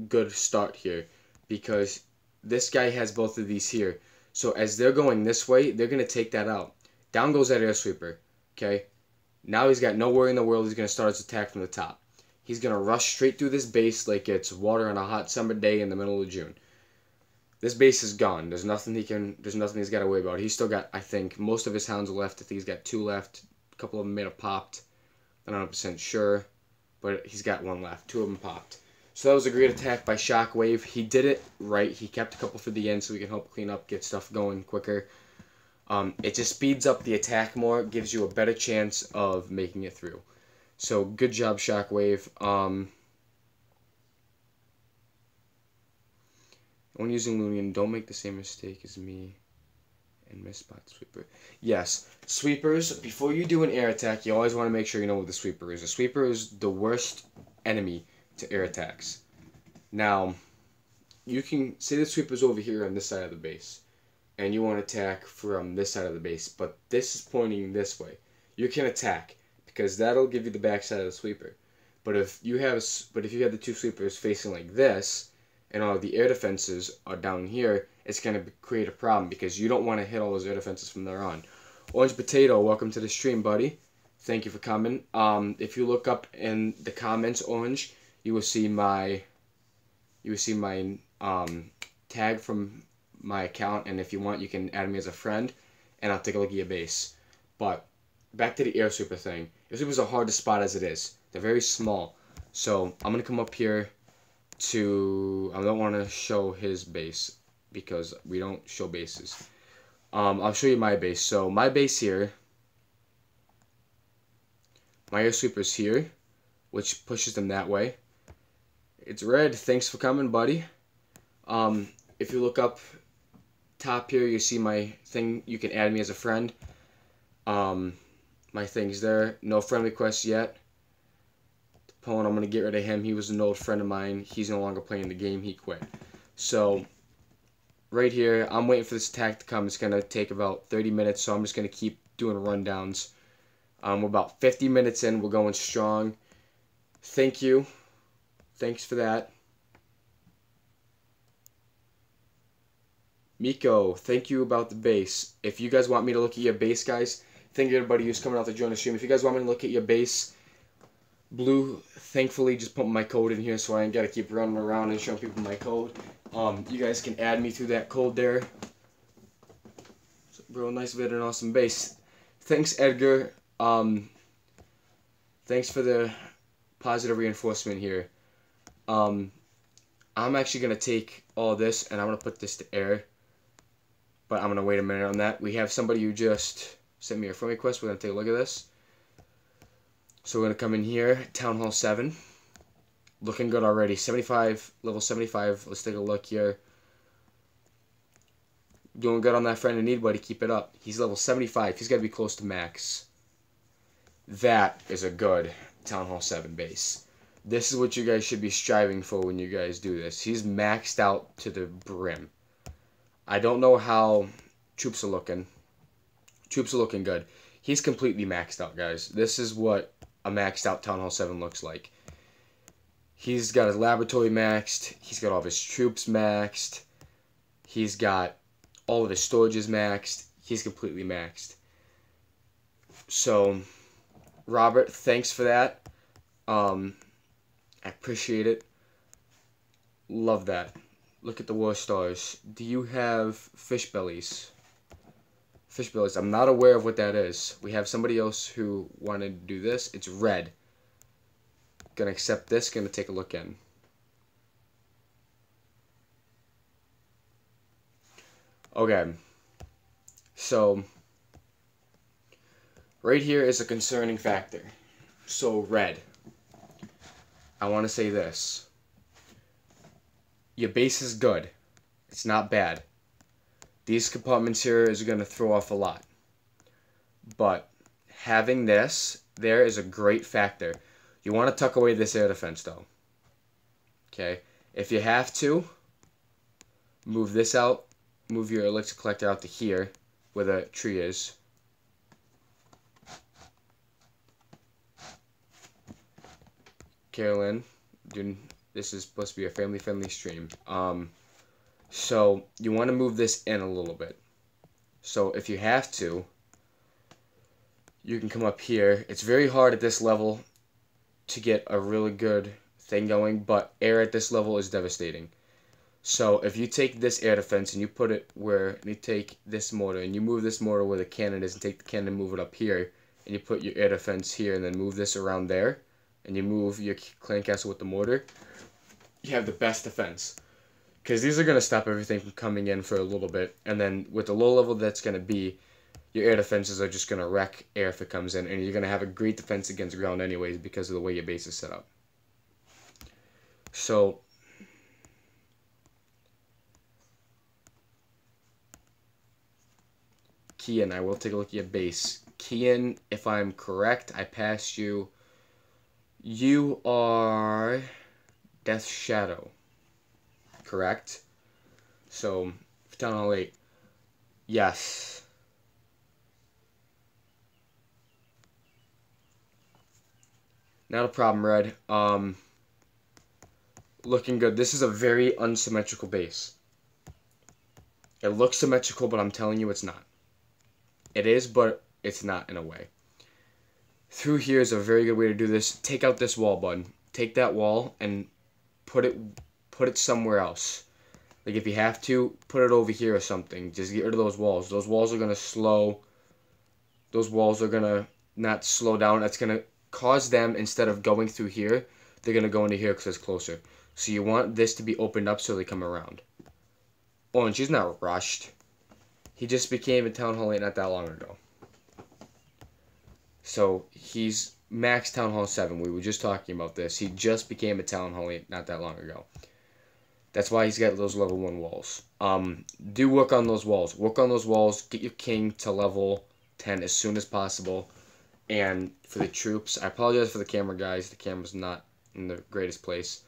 A: good start here, because this guy has both of these here. So as they're going this way, they're going to take that out. Down goes that air sweeper. Okay? Now he's got no worry in the world. He's going to start his attack from the top. He's going to rush straight through this base like it's water on a hot summer day in the middle of June. This base is gone. There's nothing he's got to worry about. He's still got, I think, most of his hounds left. I think he's got 2 left. A couple of them may have popped. I'm not 100% sure. But he's got 1 left. 2 of them popped. So that was a great attack by Shockwave. He did it right. He kept a couple for the end so we can help clean up, get stuff going quicker. It just speeds up the attack more, gives you a better chance of making it through. So good job, Shockwave. When using Loonian, don't make the same mistake as me and miss spot sweeper. Yes, sweepers, before you do an air attack, you always want to make sure you know what the sweeper is. A sweeper is the worst enemy to air attacks. Now, you can say the sweeper's over here on this side of the base, and you want to attack from this side of the base, but this is pointing this way. You can attack, because that'll give you the back side of the sweeper. But if you have the 2 sweepers facing like this, and all of the air defenses are down here, it's going to create a problem, because you don't want to hit all those air defenses from there on. Orange Potato, welcome to the stream, buddy. Thank you for coming. If you look up in the comments, Orange, you will see my tag from my account, and if you want, you can add me as a friend, and I'll take a look at your base. But back to the air sweeper thing. Air sweepers are hard to spot as it is. They're very small. So I'm gonna come up here to. I don't want to show his base because we don't show bases. I'll show you my base. So my base here. My air sweeper's here, which pushes them that way. It's red. Thanks for coming, buddy. If you look up top here, you see my thing. You can add me as a friend. My thing's there. No friend requests yet. Opponent, I'm going to get rid of him. He was an old friend of mine. He's no longer playing the game. He quit. So, right here, I'm waiting for this attack to come. It's going to take about 30 minutes, so I'm just going to keep doing rundowns. We're about 50 minutes in. We're going strong. Thank you. Thanks for that. Miko, thank you about the base. If you guys want me to look at your base, guys, thank you everybody who's coming out to join the stream. If you guys want me to look at your base, Blue, thankfully, just put my code in here so I ain't got to keep running around and showing people my code. You guys can add me through that code there. So, bro, nice vid and awesome base. Thanks, Edgar. Thanks for the positive reinforcement here. I'm actually going to take all this and I'm going to put this to air. But I'm going to wait a minute on that. We have somebody who just sent me a friend request. We're going to take a look at this. So we're going to come in here. Town Hall 7. Looking good already. 75, level 75. Let's take a look here. Doing good on that friend in need, buddy. Keep it up. He's level 75. He's got to be close to max. That is a good Town Hall 7 base. This is what you guys should be striving for when you guys do this. He's maxed out to the brim. I don't know how troops are looking. Troops are looking good. He's completely maxed out, guys. This is what a maxed out Town Hall 7 looks like. He's got his laboratory maxed. He's got all of his troops maxed. He's got all of his storages maxed. He's completely maxed. So, Robert, thanks for that. I appreciate it. Love that. Look at the War Stars. Do you have fish bellies? Fish bellies. I'm not aware of what that is. We have somebody else who wanted to do this. It's red. Gonna accept this. Gonna take a look in. Okay. So, right here is a concerning factor. So, red. I want to say this. Your base is good. It's not bad. These compartments here is going to throw off a lot. But having this there is a great factor. You want to tuck away this air defense though. Okay? If you have to, Move this out. Move your elixir collector out to here, where the tree is. Carolyn, dude, this is supposed to be a family-friendly stream. So you want to move this in a little bit. So if you have to, you can come up here. It's very hard at this level to get a really good thing going, but air at this level is devastating. So if you take this air defense and you put it where, you take this mortar and you move this mortar where the cannon is and take the cannon and move it up here, and you put your air defense here and then move this around there, and you move your clan castle with the mortar, you have the best defense. Because these are going to stop everything from coming in for a little bit, and then with the low level that's going to be, your air defenses are just going to wreck air if it comes in, and you're going to have a great defense against ground anyways because of the way your base is set up. So, Kian, I will take a look at your base. Kian, if I'm correct, I passed you. You are Death Shadow, correct? So, Town Hall 8. Yes. Not a problem, Red. Looking good. This is a very unsymmetrical base. It looks symmetrical, but I'm telling you it's not. It is, but it's not in a way. Through here is a very good way to do this. Take out this wall, bud. Take that wall and put it somewhere else. Like if you have to, put it over here or something. Just get rid of those walls. Those walls are gonna slow. Those walls are gonna not slow down. That's gonna cause them, instead of going through here, they're gonna go into here because it's closer. So you want this to be opened up so they come around. Orange, he's not rushed. He just became a Town Hall 8 not that long ago. So he's max Town Hall 7. We were just talking about this. He just became a Town Hall 8 not that long ago. That's why he's got those level 1 walls. Do work on those walls. Work on those walls. Get your king to level 10 as soon as possible. And for the troops, I apologize for the camera, guys. The camera's not in the greatest place.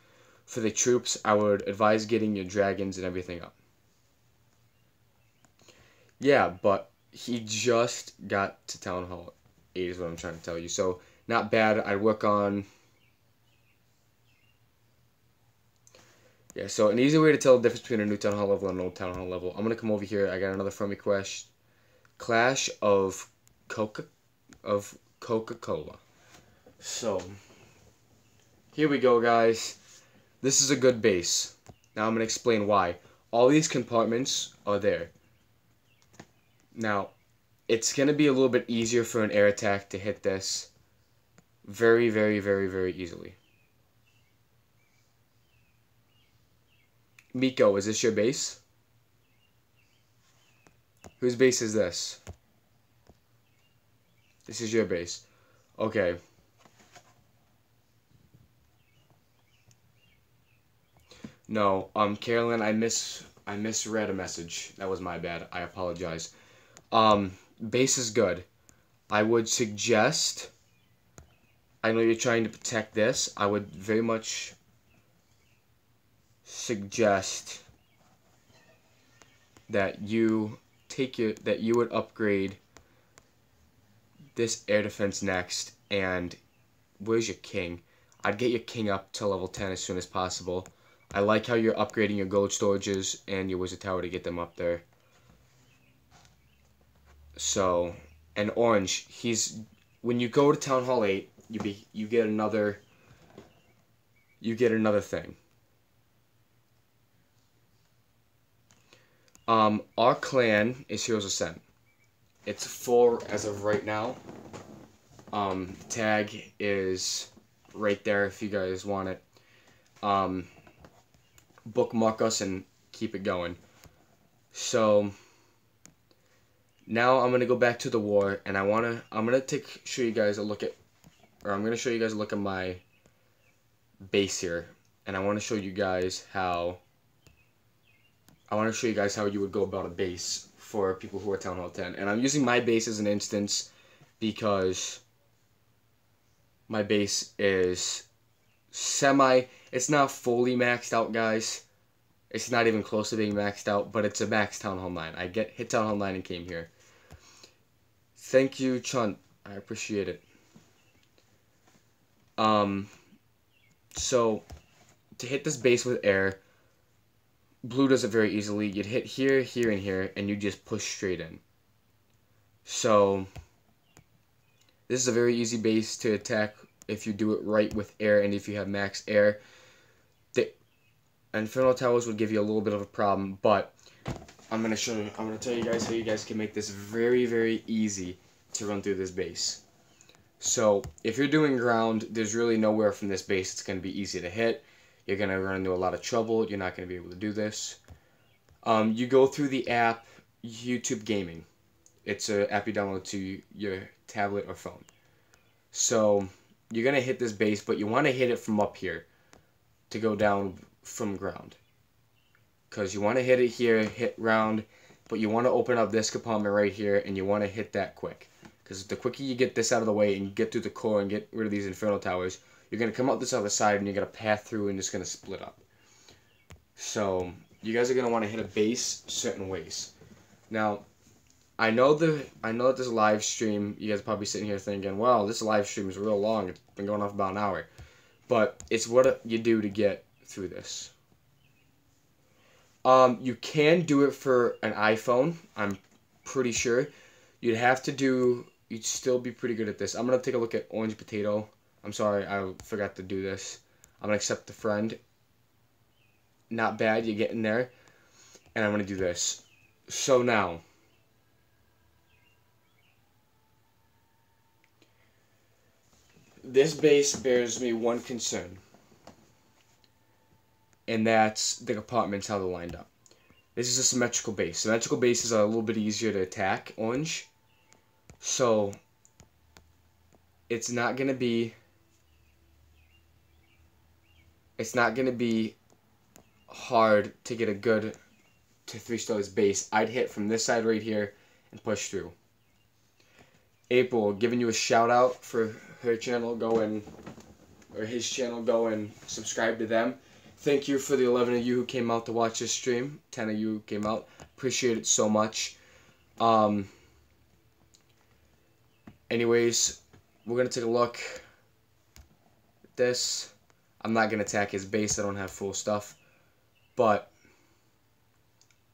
A: For the troops, I would advise getting your dragons and everything up. Yeah, but he just got to Town Hall 8 is what I'm trying to tell you. So, not bad. I'd work on... Yeah, so an easy way to tell the difference between a new Town Hall level and an old Town Hall level. I'm going to come over here. I got another friend request. Clash of Coca-Cola. So, here we go, guys. This is a good base. Now I'm going to explain why. All these compartments are there. Now, it's going to be a little bit easier for an air attack to hit this very, very, very, very easily. Miko, is this your base? Whose base is this? This is your base. Okay. No, Carolyn, I misread a message. That was my bad. I apologize. Base is good. I would suggest, I know you're trying to protect this, I would very much suggest that you would upgrade this air defense next. And where's your king? I'd get your king up to level 10 as soon as possible. I like how you're upgrading your gold storages and your wizard tower to get them up there. So, and Orange, when you go to Town Hall 8, you get another thing. Our clan is Heroes Ascent. It's 4 as of right now. Tag is right there if you guys want it. Bookmark us and keep it going. So now I'm gonna go back to the war, and I'm gonna show you guys a look at my base here, and I want to show you guys how you would go about a base for people who are Town Hall 10. And I'm using my base as an instance because my base is it's not fully maxed out, guys. It's not even close to being maxed out, but it's a max Town Hall 9. I hit Town Hall 9 and came here. Thank you, Chunt. I appreciate it. So, to hit this base with air, blue does it very easily. You'd hit here, here, and here, and you just push straight in. So, this is a very easy base to attack if you do it right with air and if you have max air. The Inferno Towers would give you a little bit of a problem, but I'm going to tell you guys how you guys can make this very, very easy to run through this base. So, if you're doing ground, there's really nowhere from this base it's going to be easy to hit. You're going to run into a lot of trouble. You're not going to be able to do this. You go through the app YouTube Gaming. It's an app you download to your tablet or phone. So, you're going to hit this base, but you want to hit it from up here to go down from ground. Because you want to hit it here, hit round, but you want to open up this compartment right here, and you want to hit that quick. Because the quicker you get this out of the way and you get through the core and get rid of these Inferno Towers, you're going to come out this other side and you're going to path through and it's going to split up. So, you guys are going to want to hit a base certain ways. Now, I know that this live stream, you guys are probably sitting here thinking, well, this live stream is real long. It's been going off about an hour. But it's what you do to get through this. You can do it for an iPhone, I'm pretty sure. You'd still be pretty good at this. I'm going to take a look at Orange Potato. I'm sorry, I forgot to do this. I'm going to accept the friend. Not bad, you're getting there. And I'm going to do this. So now, this base bears me one concern. And that's the compartments, how they're lined up. This is a symmetrical base. Symmetrical bases are a little bit easier to attack, orange. So, it's not going to be hard to get a good to 3-star this base. I'd hit from this side right here and push through. April, giving you a shout out for her channel, his channel, go and subscribe to them. Thank you for the 11 of you who came out to watch this stream. 10 of you came out. Appreciate it so much. Anyways, we're going to take a look at this. I'm not going to attack his base. I don't have full stuff. But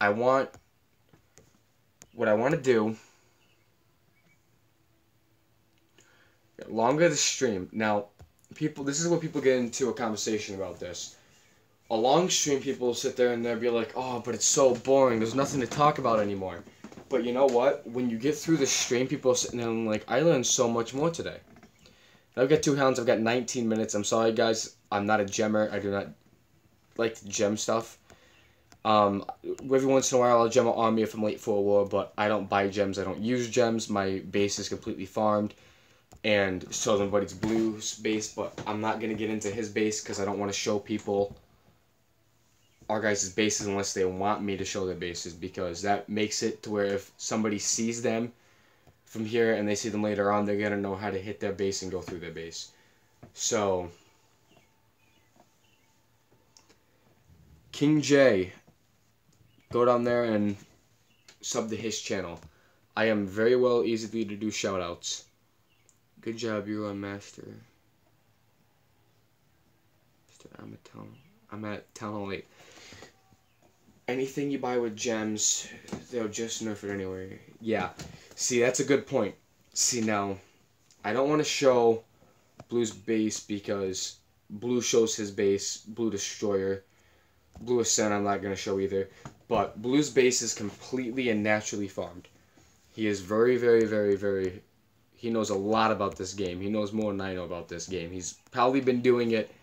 A: what I want to do, longer the stream. Now, this is what people get into a conversation about this. A long stream, people sit there and they'll be like, oh, but it's so boring. There's nothing to talk about anymore. But you know what? When you get through the stream, people are sitting there and like, I learned so much more today. I've got 2 hounds. I've got 19 minutes. I'm sorry, guys. I'm not a gemmer. I do not like to gem stuff. Every once in a while, I'll gem an army if I'm late for a war, but I don't buy gems. I don't use gems. My base is completely farmed. And so is my buddy's blue base, but I'm not going to get into his base because I don't want to show people our guys' bases unless they want me to show their bases, because that makes it to where if somebody sees them from here and they see them later on, they're going to know how to hit their base and go through their base. So, King J, go down there and sub to his channel. I am very well easy to do shoutouts. Good job, you're on Master. I'm at Town Hall 8. Anything you buy with gems, they'll just nerf it anyway. Yeah. See, that's a good point. See, now, I don't want to show Blue's base because Blue shows his base, Blue Destroyer. Blue Ascent I'm not going to show either. But Blue's base is completely and naturally farmed. He is very, very, very, very... He knows a lot about this game. He knows more than I know about this game. He's probably been doing it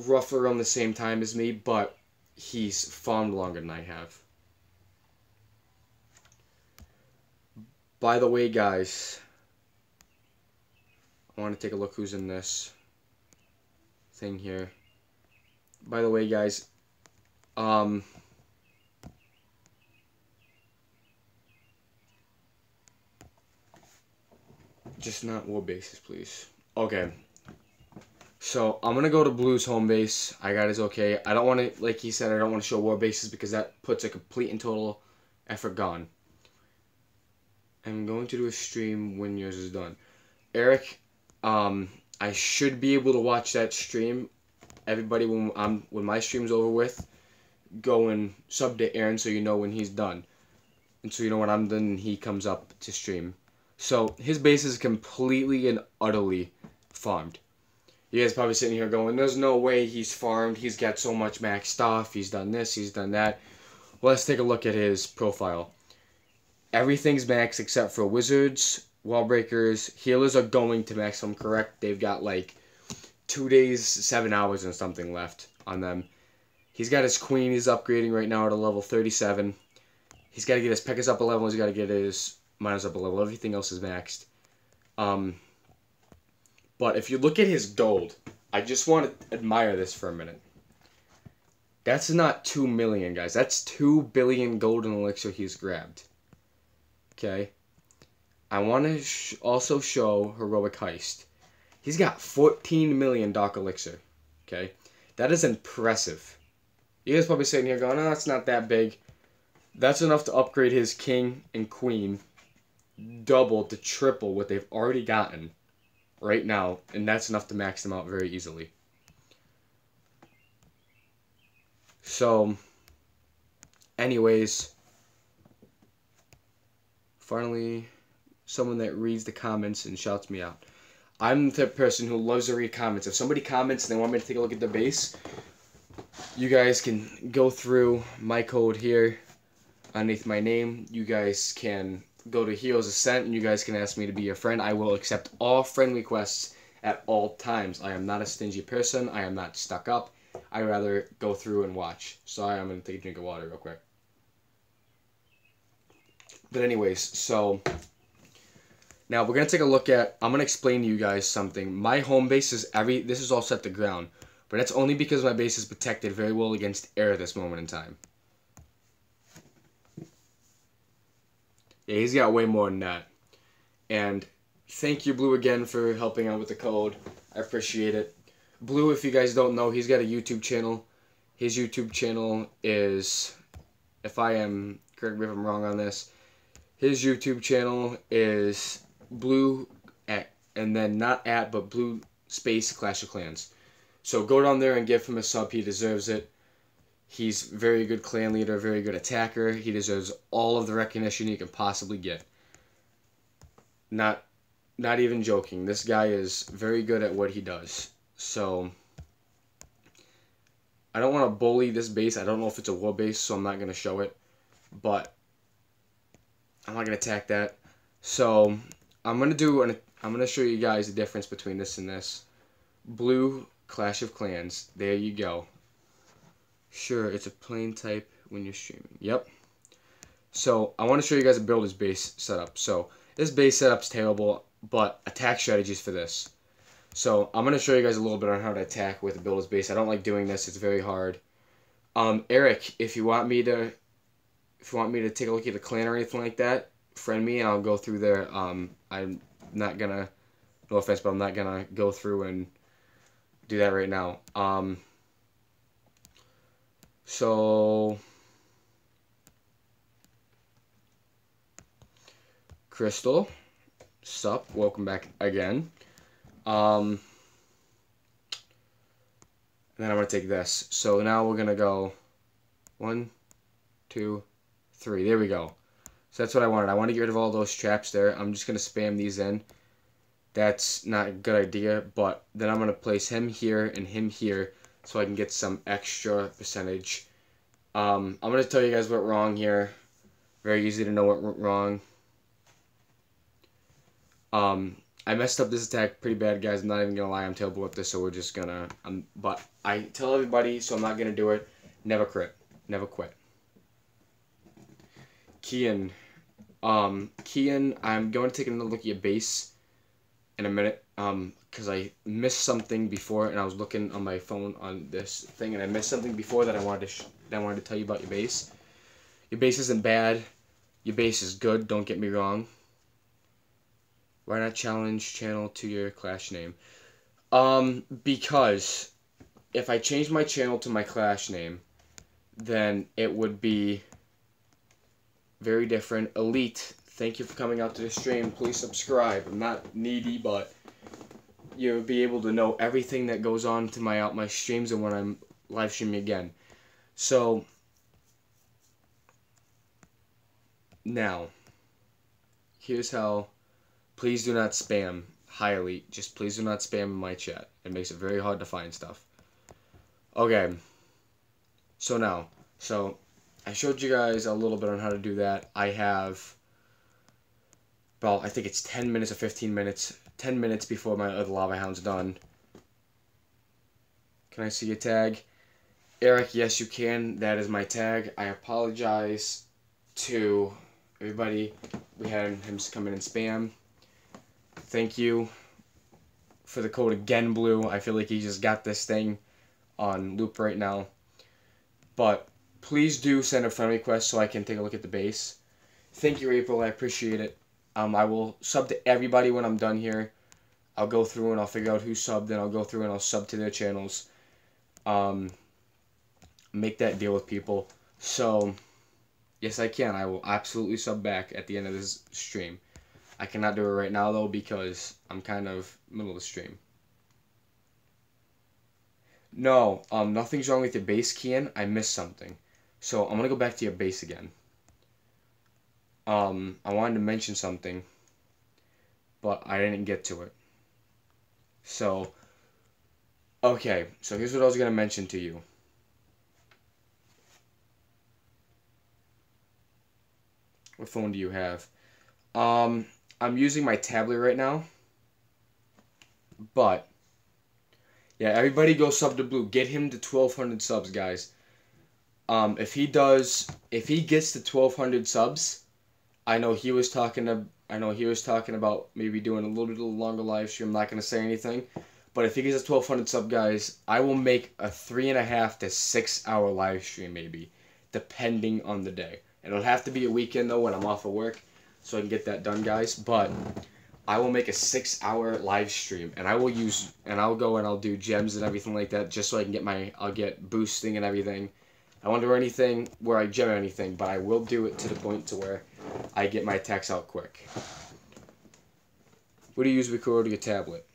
A: roughly around the same time as me, but he's farmed longer than I have. By the way, guys, I want to take a look who's in this thing here. By the way, guys, just not war bases, please. Okay. So I'm gonna go to Blue's home base. I got his okay. I don't want to, like he said, I don't want to show war bases because that puts a complete and total effort gone. I'm going to do a stream when yours is done. Eric, I should be able to watch that stream. Everybody, when my stream's over with, go and sub to Aaron so you know when he's done. And so you know when I'm done and he comes up to stream. So his base is completely and utterly farmed. You guys probably sitting here going, there's no way he's farmed. He's got so much max stuff. He's done this. He's done that. Well, let's take a look at his profile. Everything's max except for wizards, wall breakers. Healers are going to maximum, correct? They've got like 2 days, 7 hours and something left on them. He's got his queen. He's upgrading right now at a level 37. He's got to get his Pekkas up a level. He's got to get his miners up a level. Everything else is maxed. But if you look at his gold, I just want to admire this for a minute. That's not 2 million, guys. That's 2 billion golden elixir he's grabbed. Okay? I want to also show Heroic Heist. He's got 14 million Dark Elixir. Okay? That is impressive. You guys probably sitting here going, oh, it's not that big. That's enough to upgrade his king and queen double to triple what they've already gotten right now, and that's enough to max them out very easily. So, anyways, finally, someone that reads the comments and shouts me out. I'm the person who loves to read comments. If somebody comments and they want me to take a look at the base, you guys can go through my code here underneath my name. You guys can go to Heroes Ascent and you guys can ask me to be your friend. I will accept all friend requests at all times. I am not a stingy person. I am not stuck up. I rather go through and watch. Sorry, I'm going to take a drink of water real quick. But anyways, so now we're going to take a look at, I'm going to explain to you guys something. My home base is this is all set to ground. But that's only because my base is protected very well against air at this moment in time. Yeah, he's got way more than that. And thank you, Blue, again for helping out with the code. I appreciate it. Blue, if you guys don't know, he's got a YouTube channel. His YouTube channel is, correct me if I'm wrong on this, his YouTube channel is Blue and then not but Blue Space Clash of Clans. So go down there and give him a sub. He deserves it. He's a very good clan leader, very good attacker. He deserves all of the recognition he can possibly get. Not even joking. This guy is very good at what he does. So I don't want to bully this base. I don't know if it's a war base, so I'm not going to show it. But I'm not going to attack that. So I'm going to show you guys the difference between this and this. Blue Clash of Clans. There you go. Sure, it's a plain type when you're streaming. Yep. So I want to show you guys a builder's base setup. So this base setup's terrible, but attack strategies for this. So I'm going to show you guys a little bit on how to attack with a builder's base. I don't like doing this. It's very hard. Eric, if you want me to take a look at the clan or anything like that, friend me and I'll go through there. I'm not going to, no offense, but I'm not going to go through and do that right now. So Crystal, sup, welcome back again. And then I'm going to take this. So now we're going to go 1, 2, 3. There we go. So that's what I wanted. I want to get rid of all those traps there. I'm just going to spam these in. That's not a good idea, but then I'm going to place him here and him here so I can get some extra percentage. I'm going to tell you guys what went wrong here. Very easy to know what went wrong. I messed up this attack pretty bad, guys. I'm not even going to lie. I'm terrible at this, so we're just going to... but I tell everybody, so I'm not going to do it. Never quit. Never quit. Kian. Kian, I'm going to take another look at your base in a minute. Because I missed something before, and I was looking on my phone on this thing, and I missed something before that I wanted to tell you about your base. Your base isn't bad. Your base is good. Don't get me wrong. Why not challenge channel to your Clash name? Because if I change my channel to my Clash name, then it would be very different. Elite, thank you for coming out to the stream. Please subscribe. I'm not needy, but you'll be able to know everything that goes on to my streams and when I'm live streaming again. So now, here's how. Please do not spam. Hi Elite, just please do not spam in my chat. It makes it very hard to find stuff. Okay. So I showed you guys a little bit on how to do that. I have, well, I think it's 10 minutes or 15 minutes. 10 minutes before my other Lava Hound's done. Can I see your tag? Eric, yes you can. That is my tag. I apologize to everybody. We had him come in and spam. Thank you for the code again, Blue. I feel like he just got this thing on loop right now. But please do send a friend request so I can take a look at the base. Thank you, April. I appreciate it. I will sub to everybody when I'm done here. I'll go through and I'll figure out who subbed, and I'll go through and I'll sub to their channels. Make that deal with people. So, yes, I can. I will absolutely sub back at the end of this stream. I cannot do it right now, though, because I'm kind of middle of the stream. No, nothing's wrong with your base, Kian. I missed something. So, I'm going to go back to your base again. I wanted to mention something, but I didn't get to it. So, okay. So, here's what I was going to mention to you. What phone do you have? I'm using my tablet right now. But, yeah, everybody go sub to Blue. Get him to 1,200 subs, guys. If he gets to 1,200 subs, I know he was talking about maybe doing a little bit longer live stream. I'm not gonna say anything, but if he gets to 1,200 sub, guys, I will make a 3.5 to 6 hour live stream, maybe, depending on the day. It'll have to be a weekend though, when I'm off of work, so I can get that done, guys. But I will make a 6-hour live stream, and I'll go and I'll do gems and everything like that, just so I can I'll get boosting and everything. I won't do anything where I gem anything, but I will do it to the point to where I get my attacks out quick. What do you use to record your tablet?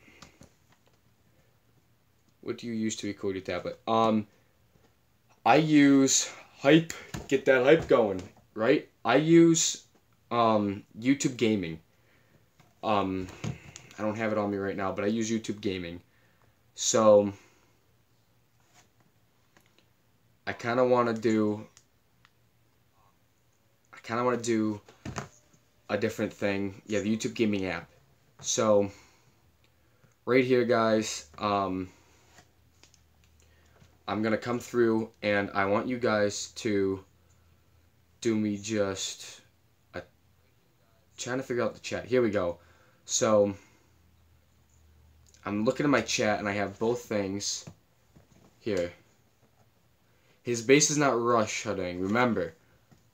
A: What do you use to record your tablet? I use Hype. Get that hype going, right? I use YouTube Gaming. I don't have it on me right now, but I use YouTube Gaming. So I kind of want to do a different thing. Yeah, the YouTube Gaming app. So right here, guys, I'm going to come through, and I want you guys to do me just trying to figure out the chat. Here we go. So I'm looking at my chat, and I have both things here. His base is not rush, Hudding. Remember,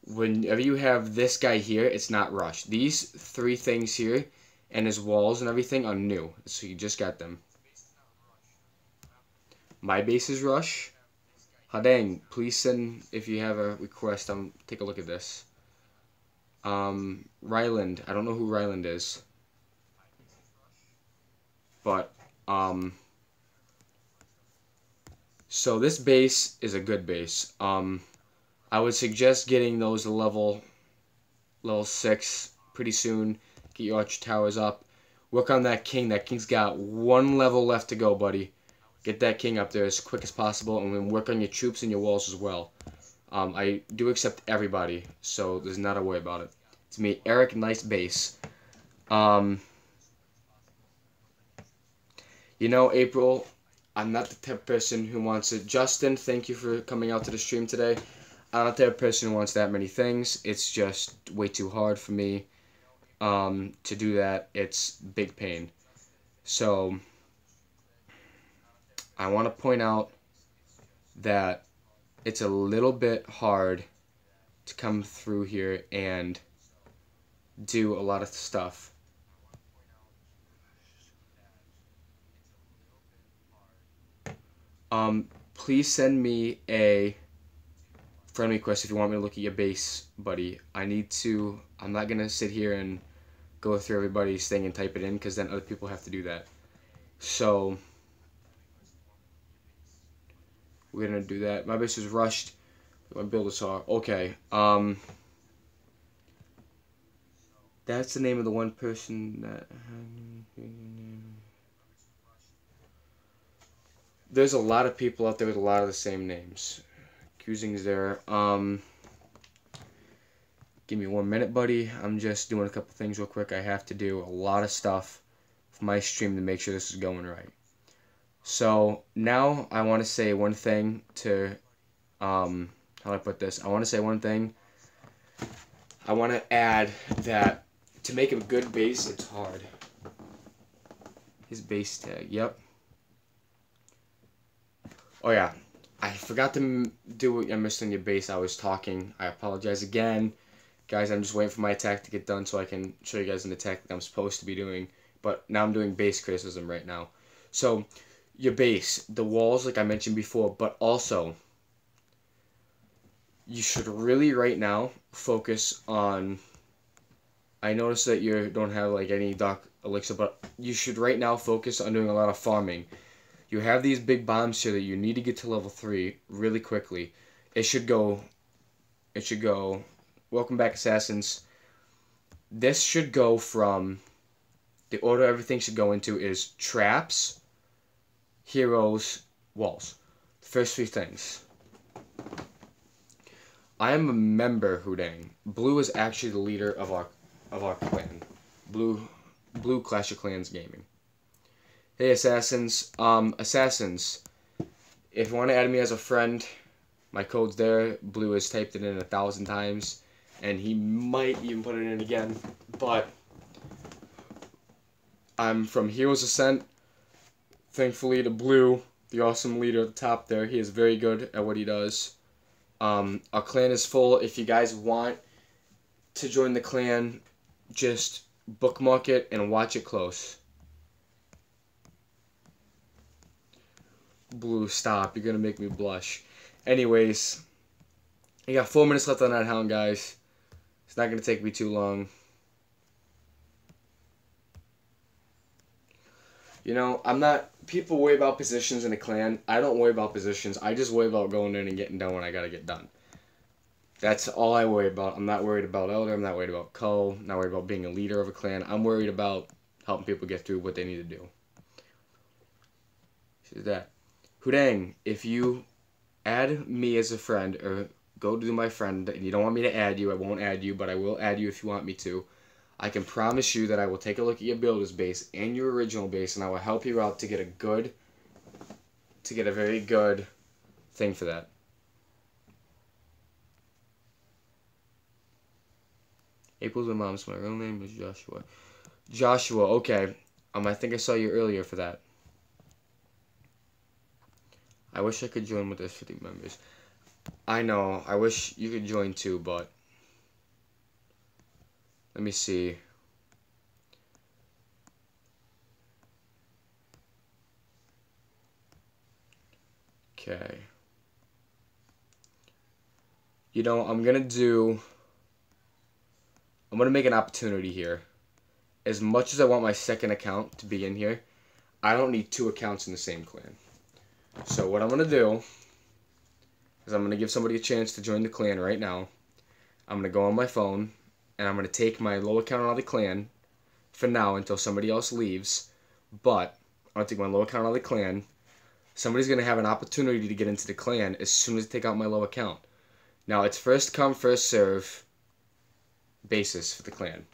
A: whenever you have this guy here, it's not rush. These 3 things here and his walls and everything are new, so you just got them. My base is rush. Hudding, please send, if you have a request, take a look at this. Ryland, I don't know who Ryland is. But, so this base is a good base. I would suggest getting those level 6 pretty soon. Get your archer towers up. Work on that king. That king's got 1 level left to go, buddy. Get that king up there as quick as possible, and then work on your troops and your walls as well. I do accept everybody, so there's not a worry about it. It's me, Eric, nice base. You know, April, I'm not the type of person who wants it. Justin, thank you for coming out to the stream today. I'm not the type of person who wants that many things. It's just way too hard for me to do that. It's big pain. So I want to point out that it's a little bit hard to come through here and do a lot of stuff. Please send me a friend request if you want me to look at your base, buddy. I'm not gonna sit here and go through everybody's thing and type it in, because then other people have to do that. So we're gonna do that. My base is rushed. My build is hard. Okay. That's the name of the one person that. There's a lot of people out there with a lot of the same names. Accusing's there. Give me 1 minute, buddy. I'm just doing a couple things real quick. I have to do a lot of stuff for my stream to make sure this is going right. So now I want to say one thing to, how do I put this? I want to say one thing. I want to add that to make a good base, it's hard. His base tag, yep. Oh yeah, I forgot to do what I missed on your base. I was talking. I apologize again. Guys, I'm just waiting for my attack to get done so I can show you guys an attack that I'm supposed to be doing. But now I'm doing base criticism right now. So, your base, the walls like I mentioned before, but also, you should really right now focus on, I noticed that you don't have like any dark elixir, but you should right now focus on doing a lot of farming. You have these big bombs here that you need to get to level 3 really quickly. It should go, welcome back, Assassins. This should go from, the order everything should go into is traps, heroes, walls. The first 3 things. I am a member, Hudang. Blue is actually the leader of our clan. Blue Clash of Clans Gaming. Hey, Assassins. Assassins, if you want to add me as a friend, my code's there. Blue has typed it in 1,000 times, and he might even put it in again. But I'm from Heroes Ascent. Thankfully to Blue, the awesome leader at the top there. He is very good at what he does. Our clan is full. If you guys want to join the clan, just bookmark it and watch it close. Blue, stop. You're going to make me blush. Anyways, you got 4 minutes left on that hound, guys. It's not going to take me too long. You know, people worry about positions in a clan. I don't worry about positions. I just worry about going in and getting done when I got to get done. That's all I worry about. I'm not worried about Elder. I'm not worried about Co. I'm not worried about being a leader of a clan. I'm worried about helping people get through what they need to do. So that. Hudang, if you add me as a friend, or go to my friend, and you don't want me to add you, I won't add you, but I will add you if you want me to. I can promise you that I will take a look at your builder's base and your original base, and I will help you out to get a very good thing for that. April's my mom's, my real name is Joshua. Joshua, okay. I think I saw you earlier for that. I wish I could join with those 50 members. I know. I wish you could join too, but let me see. Okay. You know, I'm going to make an opportunity here. As much as I want my second account to be in here, I don't need 2 accounts in the same clan. So what I'm going to do is I'm going to give somebody a chance to join the clan right now. I'm going to go on my phone, and I'm going to take my low account out of the clan for now until somebody else leaves. But I'm going to take my low account out of the clan. Somebody's going to have an opportunity to get into the clan as soon as I take out my low account. Now, it's first come, first serve basis for the clan.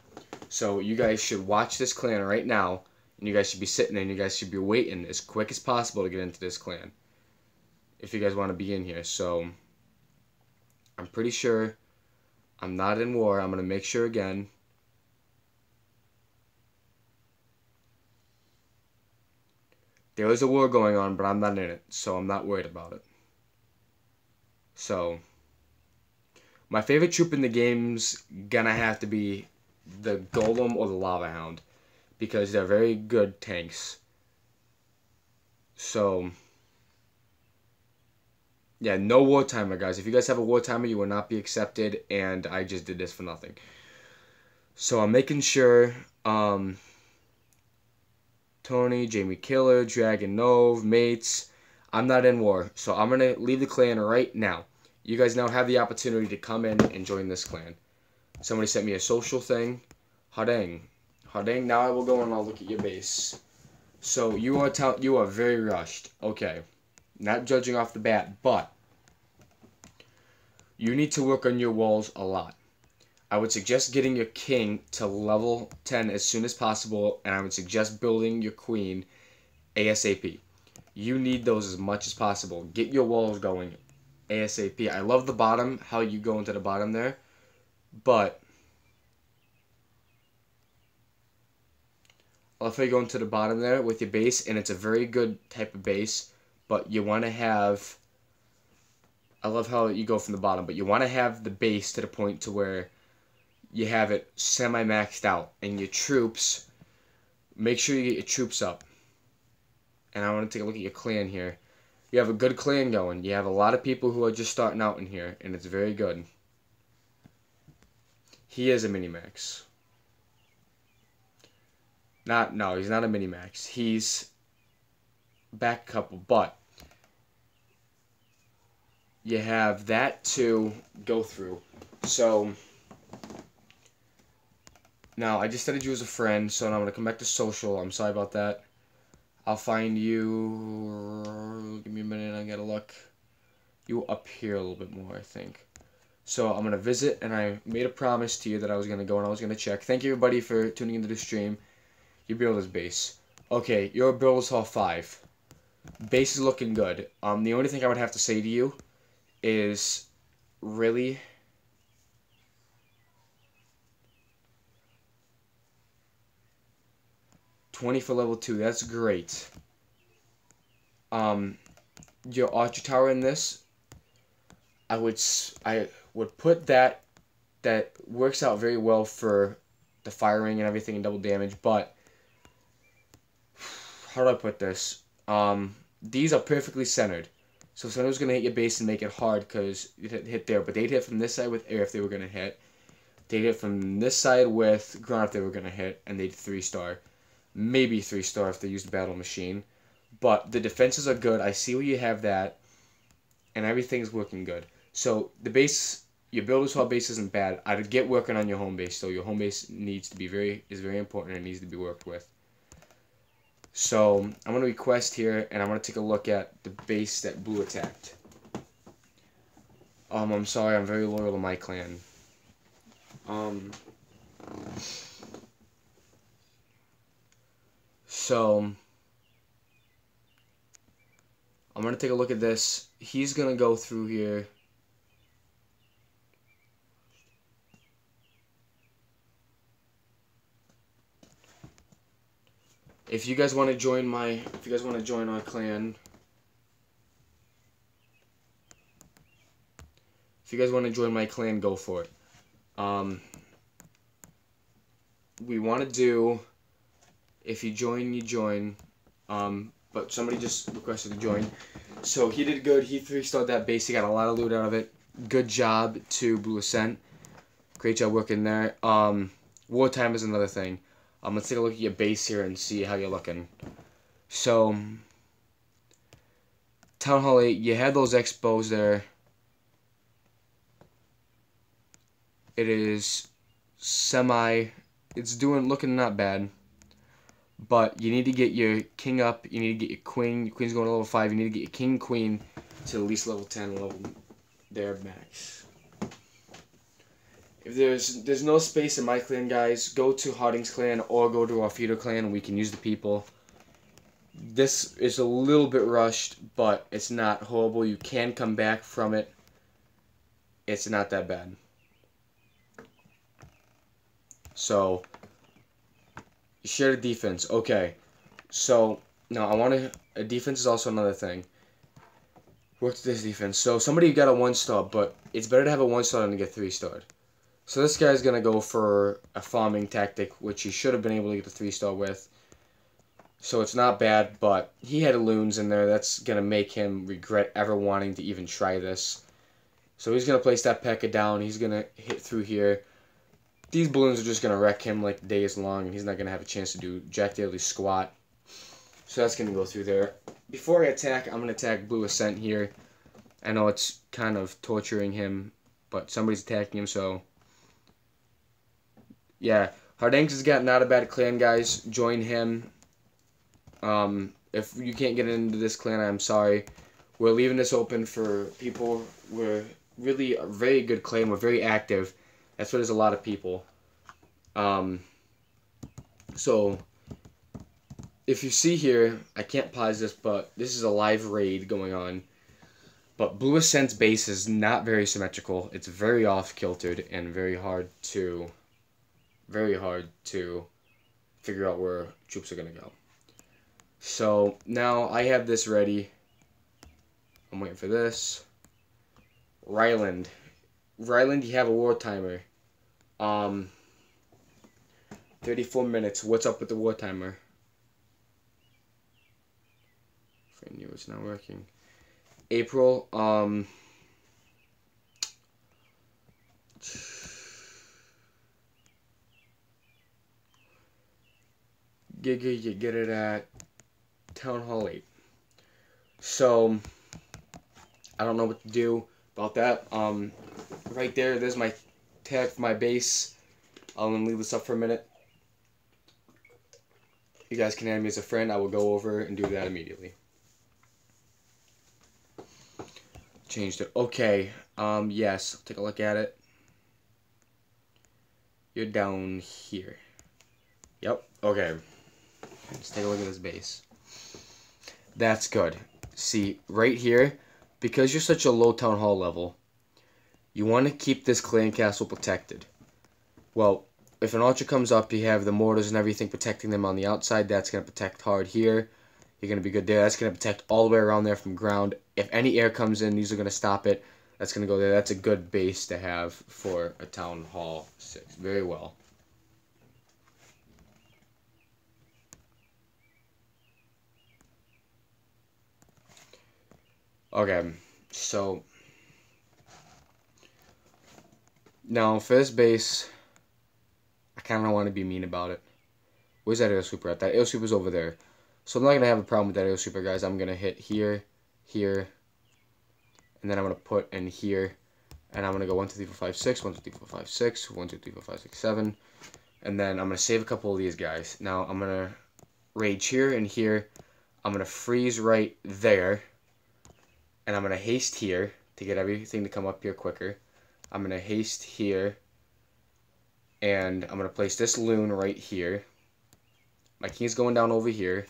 A: So you guys should watch this clan right now, and you guys should be sitting there, and you guys should be waiting as quick as possible to get into this clan. If you guys want to be in here. So, I'm pretty sure I'm not in war. I'm going to make sure again. There is a war going on, but I'm not in it, so I'm not worried about it. So, my favorite troop in the game's gonna have to be the Golem or the Lava Hound, because they're very good tanks. So, Yeah, no war timer, guys. If you guys have a war timer, you will not be accepted, and I just did this for nothing. So I'm making sure, Tony, Jamie Killer, Dragon Nove, Mates, I'm not in war. So I'm going to leave the clan right now. You guys now have the opportunity to come in and join this clan. Somebody sent me a social thing. Hadang. Hadang, now I will go and I'll look at your base. So you are very rushed. Okay. Not judging off the bat, but you need to work on your walls a lot. I would suggest getting your king to level 10 as soon as possible, and I would suggest building your queen ASAP. You need those as much as possible. Get your walls going ASAP. I love the bottom, how you go into the bottom there, but I love how you go into the bottom there with your base, and it's a very good type of base, but you want to have, I love how you go from the bottom, but you want to have the base to the point to where you have it semi-maxed out, and your troops, make sure you get your troops up. And I want to take a look at your clan here. You have a good clan going. You have a lot of people who are just starting out in here, and it's very good. He is a mini-max. No, he's not a mini-max. He's back a couple, but you have that to go through. So now I just added you as a friend, so now I'm gonna come back to social. I'm sorry about that. I'll find you. Give me a minute. I gotta look. You up here a little bit more, I think. So I'm gonna visit, and I made a promise to you that I was gonna go and I was gonna check. Thank you everybody for tuning into the stream. Your build is base. Okay, your build is hall 5. Base is looking good. The only thing I would have to say to you is, really, $20 for level 2. That's great. Your archer tower in this, I would put that works out very well for the firing and everything and double damage, but how do I put this? These are perfectly centered. So if someone was going to hit your base and make it hard because it hit there, but they'd hit from this side with air if they were going to hit. They'd hit from this side with ground if they were going to hit, and they'd 3-star. Maybe 3-star if they used battle machine. But the defenses are good. I see where you have that, and everything's working good. So the base, your builder's hall base isn't bad. I'd get working on your home base. So your home base needs to be is very important and needs to be worked with. So I'm going to request here, and I'm going to take a look at the base that blue attacked. I'm sorry, I'm very loyal to my clan. So I'm going to take a look at this. He's going to go through here. If you guys want to join our clan, if you guys want to join my clan, go for it. We want to do, if you join, you join. But somebody just requested to join. So he did good. He 3-starred that base. He got a lot of loot out of it. Good job to Blue Ascent. Great job working there. Wartime is another thing. Let's take a look at your base here and see how you're looking. So, Town Hall 8, you had those expos there. It is it's looking not bad. But you need to get your king up, you need to get your queen. Your queen's going to level 5, you need to get your king, queen to at least level 10, level there max. If there's no space in my clan, guys, go to Harding's clan or go to our feeder clan. We can use the people. This is a little bit rushed, but it's not horrible. You can come back from it. It's not that bad. So, share the defense. Okay. So, now I want to... defense is also another thing. Work to this defense. So, somebody got a 1-star, but it's better to have a 1-star than to get 3-starred. So this guy's going to go for a farming tactic, which he should have been able to get the 3-star with. So it's not bad, but he had loons in there. That's going to make him regret ever wanting to even try this. So he's going to place that P.E.K.K.A down. He's going to hit through here. These balloons are just going to wreck him like days long, and he's not going to have a chance to do Jack Daly squat. So that's going to go through there. Before I attack, I'm going to attack Blue Ascent here. I know it's kind of torturing him, but somebody's attacking him, so... Yeah, Hardanks has got not a bad clan, guys. Join him. If you can't get into this clan, I'm sorry. We're leaving this open for people. We're really a very good clan. We're very active. That's why there's a lot of people. So, if you see here, I can't pause this, but this is a live raid going on. But Blue Ascent's base is not very symmetrical. It's very off-kiltered and very hard to figure out where troops are going to go. So, now I have this ready. I'm waiting for this. Ryland. Ryland, you have a war timer. 34 minutes. What's up with the war timer? I knew it's not working. April, get it at Town Hall 8. So, I don't know what to do about that. Right there's my tag for my base. I'm gonna leave this up for a minute. You guys can add me as a friend. I will go over and do that immediately. Changed it. Okay. Yes. Take a look at it. You're down here. Yep. Okay. Let's take a look at this base. That's good. See, right here, because you're such a low town hall level, you want to keep this clan castle protected. Well, if an archer comes up, you have the mortars and everything protecting them on the outside. That's going to protect hard here. You're going to be good there. That's going to protect all the way around there from ground. If any air comes in, these are going to stop it. That's going to go there. That's a good base to have for a Town Hall 6. Very well. Okay, so now for this base, I kind of want to be mean about it. Where's that air sweeper at? That air sweeper's over there. So I'm not going to have a problem with that air sweeper, guys. I'm going to hit here, here, and then I'm going to put in here, and I'm going to go 1, 2, 3, 4, 5, 6, 1, 2, 3, 4, 5, 6, 1, 2, 3, 4, 5, 6, 7, and then I'm going to save a couple of these guys. Now I'm going to rage here and here. I'm going to freeze right there, and I'm going to haste here to get everything to come up here quicker. I'm going to haste here, and I'm going to place this loon right here. My king's going down over here.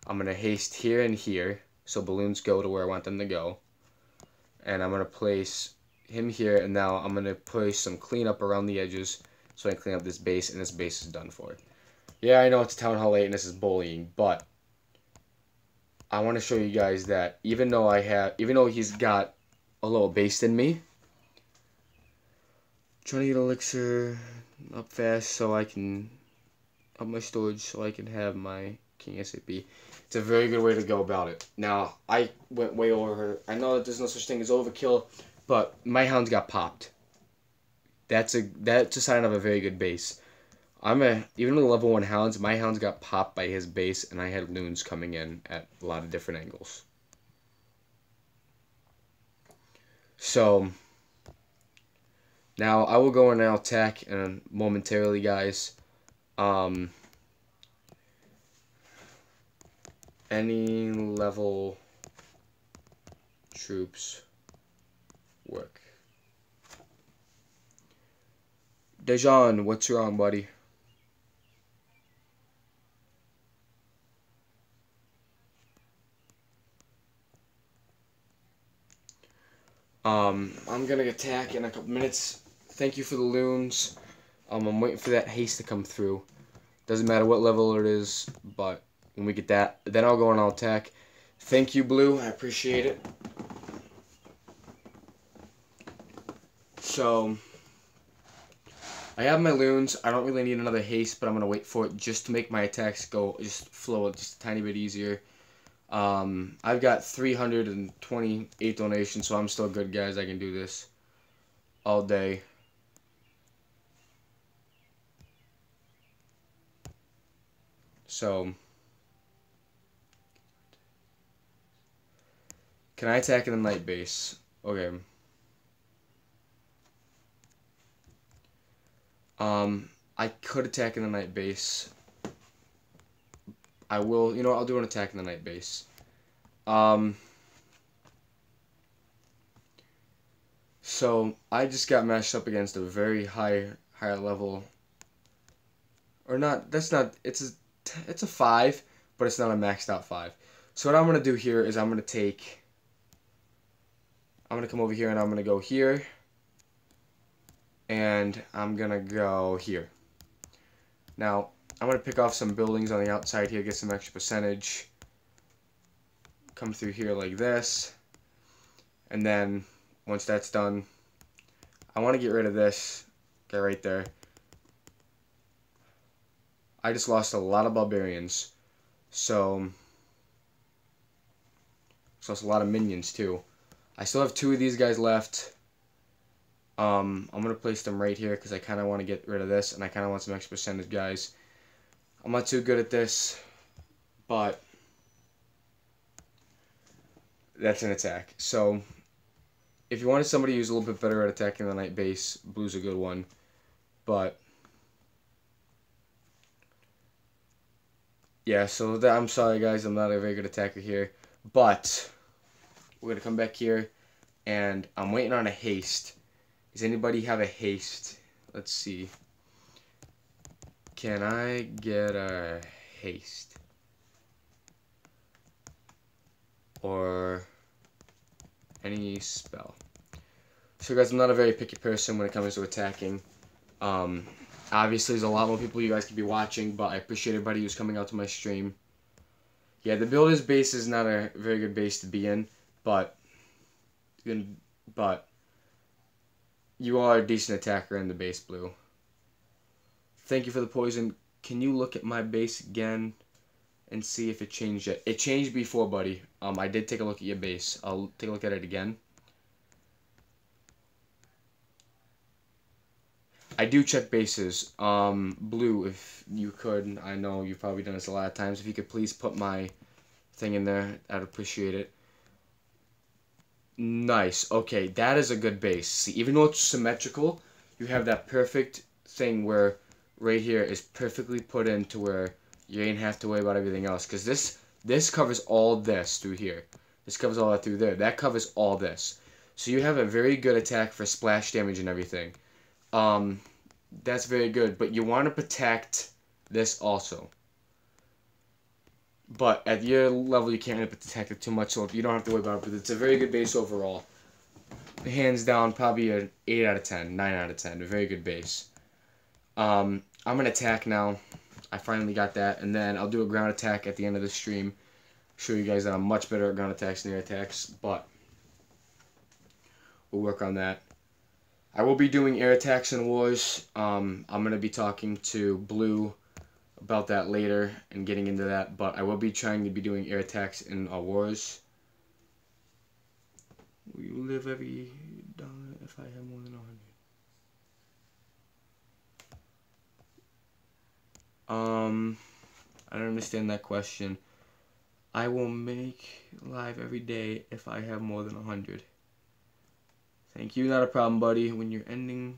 A: I'm going to haste here and here, so balloons go to where I want them to go. And I'm going to place him here, and now I'm going to place some cleanup around the edges so I can clean up this base, and this base is done for. Yeah, I know it's Town Hall 8 and this is bullying, but I want to show you guys that even though he's got a little base in me, trying to get elixir up fast so I can up my storage so I can have my King SAP. It's a very good way to go about it. Now, I went way over. I know that there's no such thing as overkill, but my hounds got popped. That's a sign of a very good base. Even with level 1 hounds, my hounds got popped by his base, and I had loons coming in at a lot of different angles. So, now I will go and I'll attack momentarily, guys. Any level troops work. Dejan, what's wrong, buddy? I'm gonna attack in a couple minutes. Thank you for the loons. I'm waiting for that haste to come through. Doesn't matter what level it is, but when we get that, then I'll go and I'll attack. Thank you, Blue. I appreciate it. So, I have my loons. I don't really need another haste, but I'm going to wait for it just to make my attacks go, just flow just a tiny bit easier. I've got 328 donations, so I'm still good, guys. I can do this all day. So, can I attack in the night base? Okay. I could attack in the night base. I will, I'll do an attack in the night base. So I just got matched up against a very higher level, or not. That's not. It's a 5, but it's not a maxed out 5. So what I'm gonna do here is I'm gonna come over here and I'm gonna go here, and I'm gonna go here. Now I'm gonna pick off some buildings on the outside here, get some extra percentage. Come through here like this, and then once that's done, I want to get rid of this guy right there. I just lost a lot of barbarians, so lost a lot of minions too. I still have 2 of these guys left. I'm gonna place them right here because I kind of want to get rid of this, and I kind of want some extra percentage guys. I'm not too good at this, but that's an attack. So if you wanted somebody who's a little bit better at attacking the night base, blue's a good one. But yeah, so I'm sorry guys, I'm not a very good attacker here. But we're gonna come back here, and I'm waiting on a haste. Does anybody have a haste? Let's see. Can I get a haste? Or any spell? So guys, I'm not a very picky person when it comes to attacking. Obviously, there's a lot more people you guys could be watching, but I appreciate everybody who's coming out to my stream. Yeah, the builder's base is not a very good base to be in, but you are a decent attacker in the base, blue. Thank you for the poison. Can you look at my base again and see if it changed yet? It changed before, buddy. I did take a look at your base. I'll take a look at it again. I do check bases. Blue, if you could, I know you've probably done this a lot of times. If you could please put my thing in there, I'd appreciate it. Nice. Okay, that is a good base. See, even though it's symmetrical, you have that perfect thing where right here is perfectly put into where you ain't have to worry about everything else. Because this covers all this through here. This covers all that through there. That covers all this. So you have a very good attack for splash damage and everything. That's very good. But you want to protect this also. But at your level, you can't really protect it too much, so you don't have to worry about it. But it's a very good base overall. Hands down, probably an 8 out of 10, 9 out of 10. A very good base. I'm going to attack now. I finally got that. And then I'll do a ground attack at the end of the stream. Show you guys that I'm much better at ground attacks and air attacks. But we'll work on that. I will be doing air attacks in wars. I'm going to be talking to Blue about that later and getting into that, but I will be trying to be doing air attacks in our wars. Will you live every dollar if I have more than 100? I don't understand that question. I will make live every day if I have more than 100. Thank you, not a problem, buddy. When you're ending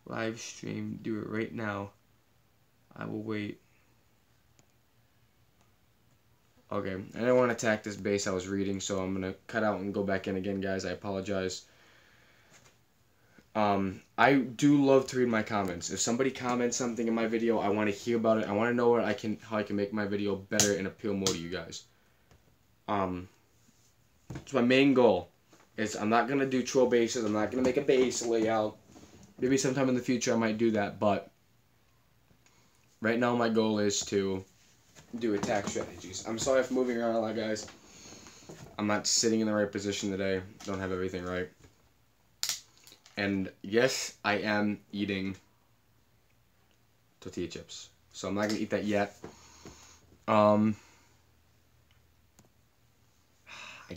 A: live stream, do it right now. I will wait. Okay, I didn't want to attack this base I was reading, so I'm going to cut out and go back in again, guys. I apologize. I do love to read my comments. If somebody comments something in my video, I want to hear about it. I want to know how I can make my video better and appeal more to you guys. So my main goal is I'm not going to do troll bases. I'm not going to make a base layout. Maybe sometime in the future I might do that, but right now my goal is to do attack strategies. I'm sorry for moving around a lot, guys. I'm not sitting in the right position today. Don't have everything right. And yes, I am eating tortilla chips. So I'm not going to eat that yet. I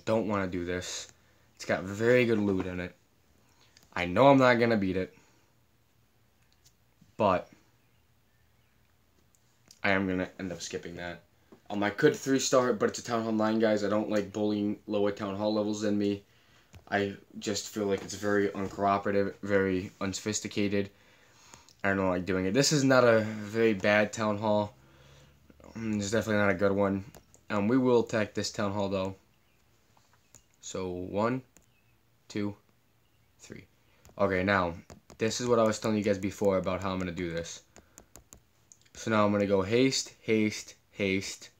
A: don't want to do this. It's got very good loot in it. I know I'm not going to beat it. But I am going to end up skipping that. I could 3-star it, but it's a Town Hall 9, guys. I don't like bullying lower Town Hall levels than me. I just feel like it's very uncooperative, very unsophisticated. I don't like doing it. This is not a very bad Town Hall. It's definitely not a good one. We will attack this Town Hall, though. So, 1, 2, 3. Okay, now, this is what I was telling you guys before about how I'm going to do this. So now I'm going to go haste, haste, haste.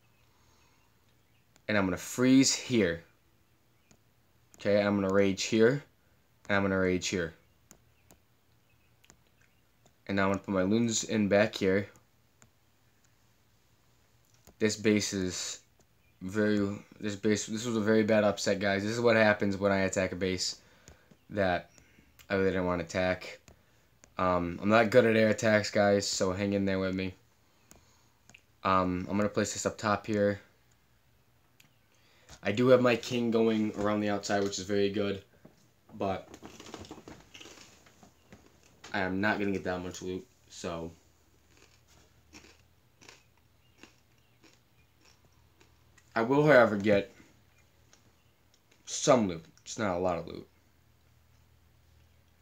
A: And I'm going to freeze here. Okay, I'm going to rage here. And I'm going to rage here. And now I'm going to put my loons in back here. This base is this was a very bad upset, guys. This is what happens when I attack a base that I really didn't want to attack. I'm not good at air attacks, guys, so hang in there with me. I'm going to place this up top here. I do have my king going around the outside, which is very good, but I am not going to get that much loot, so I will, however, get some loot. It's not a lot of loot.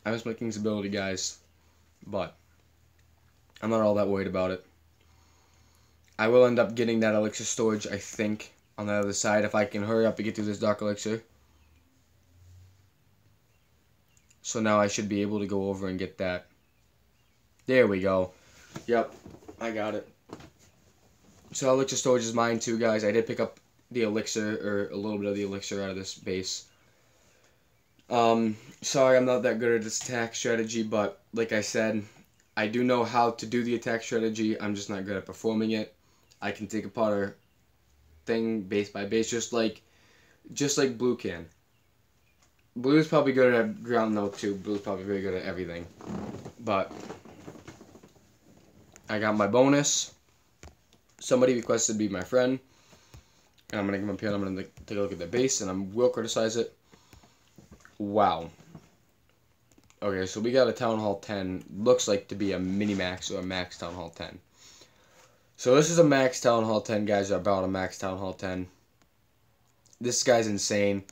A: I miss my king's ability, guys, but I'm not all that worried about it. I will end up getting that elixir storage, I think, on the other side if I can hurry up and get through this dark elixir. So now I should be able to go over and get that. There we go. Yep, I got it. So elixir storage is mine too, guys. I did pick up the elixir, or a little bit of the elixir out of this base. Sorry I'm not that good at this attack strategy, but like I said, I do know how to do the attack strategy. I'm just not good at performing it. I can take apart a thing base by base, just like Blue can. Blue is probably good at ground though too. Blue is probably very good at everything. But I got my bonus. Somebody requested to be my friend. And I'm going to give him a pin. I'm going to take a look at the base and I will criticize it. Wow. Okay, so we got a Town Hall 10. Looks like to be a mini-max or a max Town Hall 10. So this is a max Town Hall 10, guys, or about a max Town Hall 10. This guy's insane.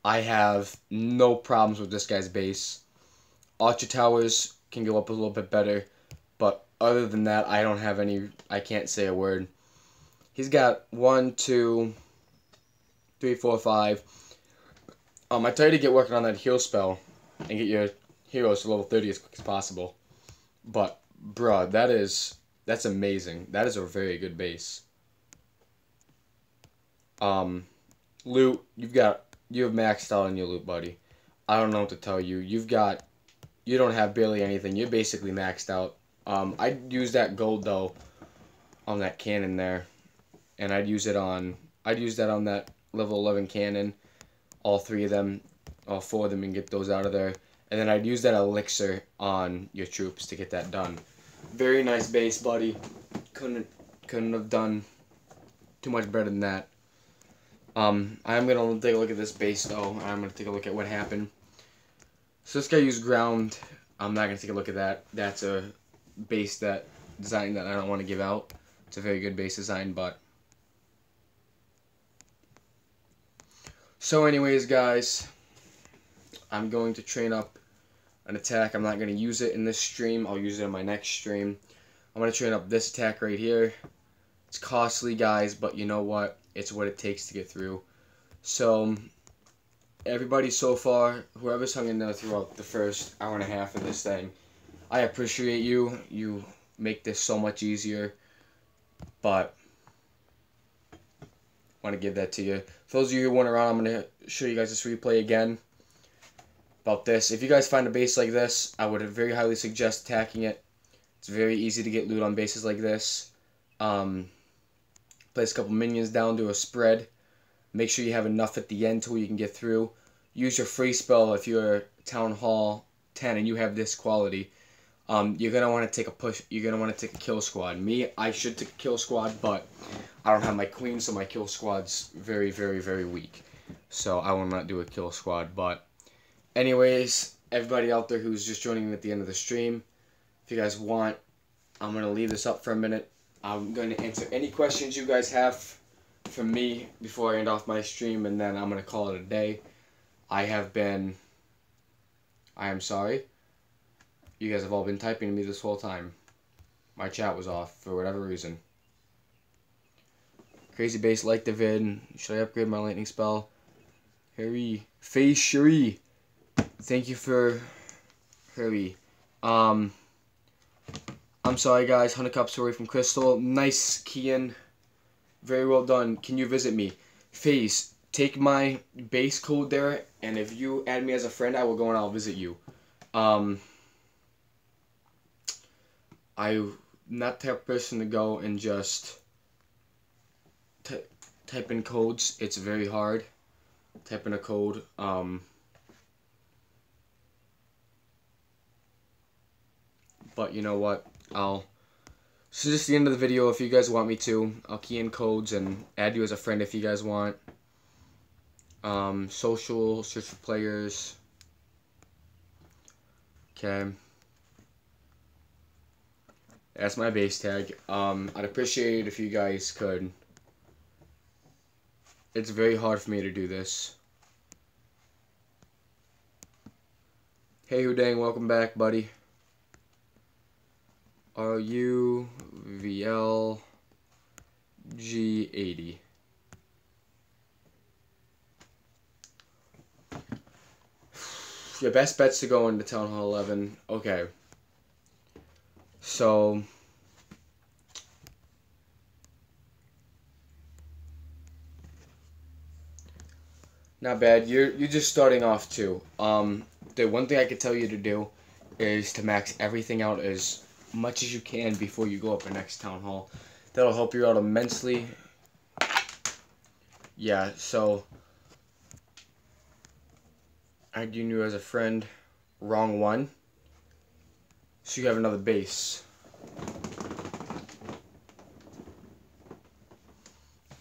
A: I have no problems with this guy's base. Archer towers can go up a little bit better, but other than that, I don't have any, I can't say a word. He's got 1, 2, 3, 4, 5. I tell you to get working on that heal spell and get your heroes to level 30 as quick as possible. But, bruh, that's amazing. That is a very good base. Loot, you have maxed out on your loot, buddy. I don't know what to tell you. You don't have barely anything. You're basically maxed out. I'd use that gold though on that cannon there, and I'd use that on that level 11 cannon, all 3 of them, all 4 of them, and get those out of there. And then I'd use that elixir on your troops to get that done. Very nice base, buddy. Couldn't have done too much better than that. I'm gonna take a look at this base though. I'm gonna take a look at what happened. So this guy used ground. I'm not gonna take a look at that. That's a base design that I don't want to give out. It's a very good base design, but so anyways, guys, I'm going to train up an attack. I'm not going to use it in this stream. I'll use it in my next stream. I'm going to train up this attack right here. It's costly, guys, but you know what? It's what it takes to get through. So everybody so far, whoever's hung in there throughout the first hour and a half of this thing, I appreciate you. You make this so much easier. But I want to give that to you. For those of you who weren't around, I'm going to show you guys this replay again about this. If you guys find a base like this, I would very highly suggest attacking it. It's very easy to get loot on bases like this. Place a couple minions down, do a spread. Make sure you have enough at the end to where you can get through. Use your free spell if you're Town Hall 10 and you have this quality. you're gonna want to take a push. You're gonna want to take a kill squad. Me, I should take a kill squad, but I don't have my queen, so my kill squad's very, very, very weak. So I will not do a kill squad. But anyways, everybody out there who's just joining me at the end of the stream, if you guys want, I'm gonna leave this up for a minute. I'm gonna answer any questions you guys have from me before I end off my stream, and then I'm gonna call it a day. I am sorry. You guys have all been typing to me this whole time. My chat was off for whatever reason. Crazy Base liked the vid. Should I upgrade my lightning spell? Harry. Face Cherie. Thank you for Harry. I'm sorry guys. 100 cups away from Crystal. Nice, Kian. Very well done. Can you visit me? Face, take my base code there, and if you add me as a friend, I will go and I'll visit you. I'm not the type of person to go and just type in codes. It's very hard. Type in a code. But you know what? So this is the end of the video. If you guys want me to, I'll key in codes and add you as a friend if you guys want. Social, search for players. Okay. That's my base tag. I'd appreciate it if you guys could. It's very hard for me to do this. Hey Hudang, welcome back, buddy. RUVLG80. Your best bet's to go into Town Hall 11. Okay. So not bad. You're just starting off too. The one thing I could tell you to do is to max everything out as much as you can before you go up the next Town Hall. That'll help you out immensely. Yeah, so add you as a friend. Wrong one. So you have another base.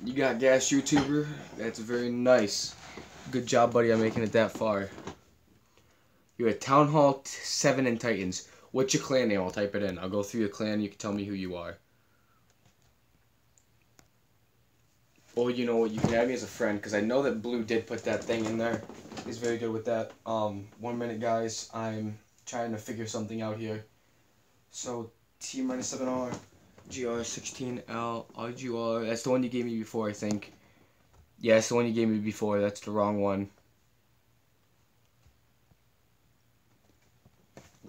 A: You got gas YouTuber. That's very nice. Good job, buddy, on making it that far. You're at Town Hall 7 in Titans. What's your clan name? I'll type it in. I'll go through your clan. You can tell me who you are. Or you know what? You can add me as a friend because I know that Blue did put that thing in there. He's very good with that. 1 minute, guys. I'm trying to figure something out here. So T-7R, GR16L, RGR. That's the one you gave me before, I think. Yeah, that's the one you gave me before. That's the wrong one.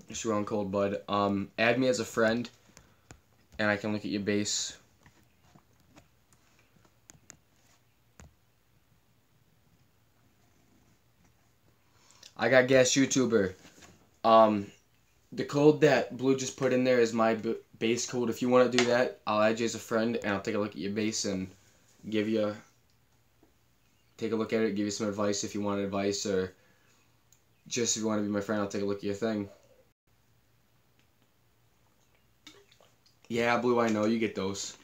A: It's wrong code, bud. Add me as a friend, and I can look at your base. I got gas YouTuber. The code that Blue just put in there is my base code. If you want to do that, I'll add you as a friend, and I'll take a look at your base and take a look at it, give you some advice if you want advice, or just if you want to be my friend, I'll take a look at your thing. Yeah, Blue, I know, you get those.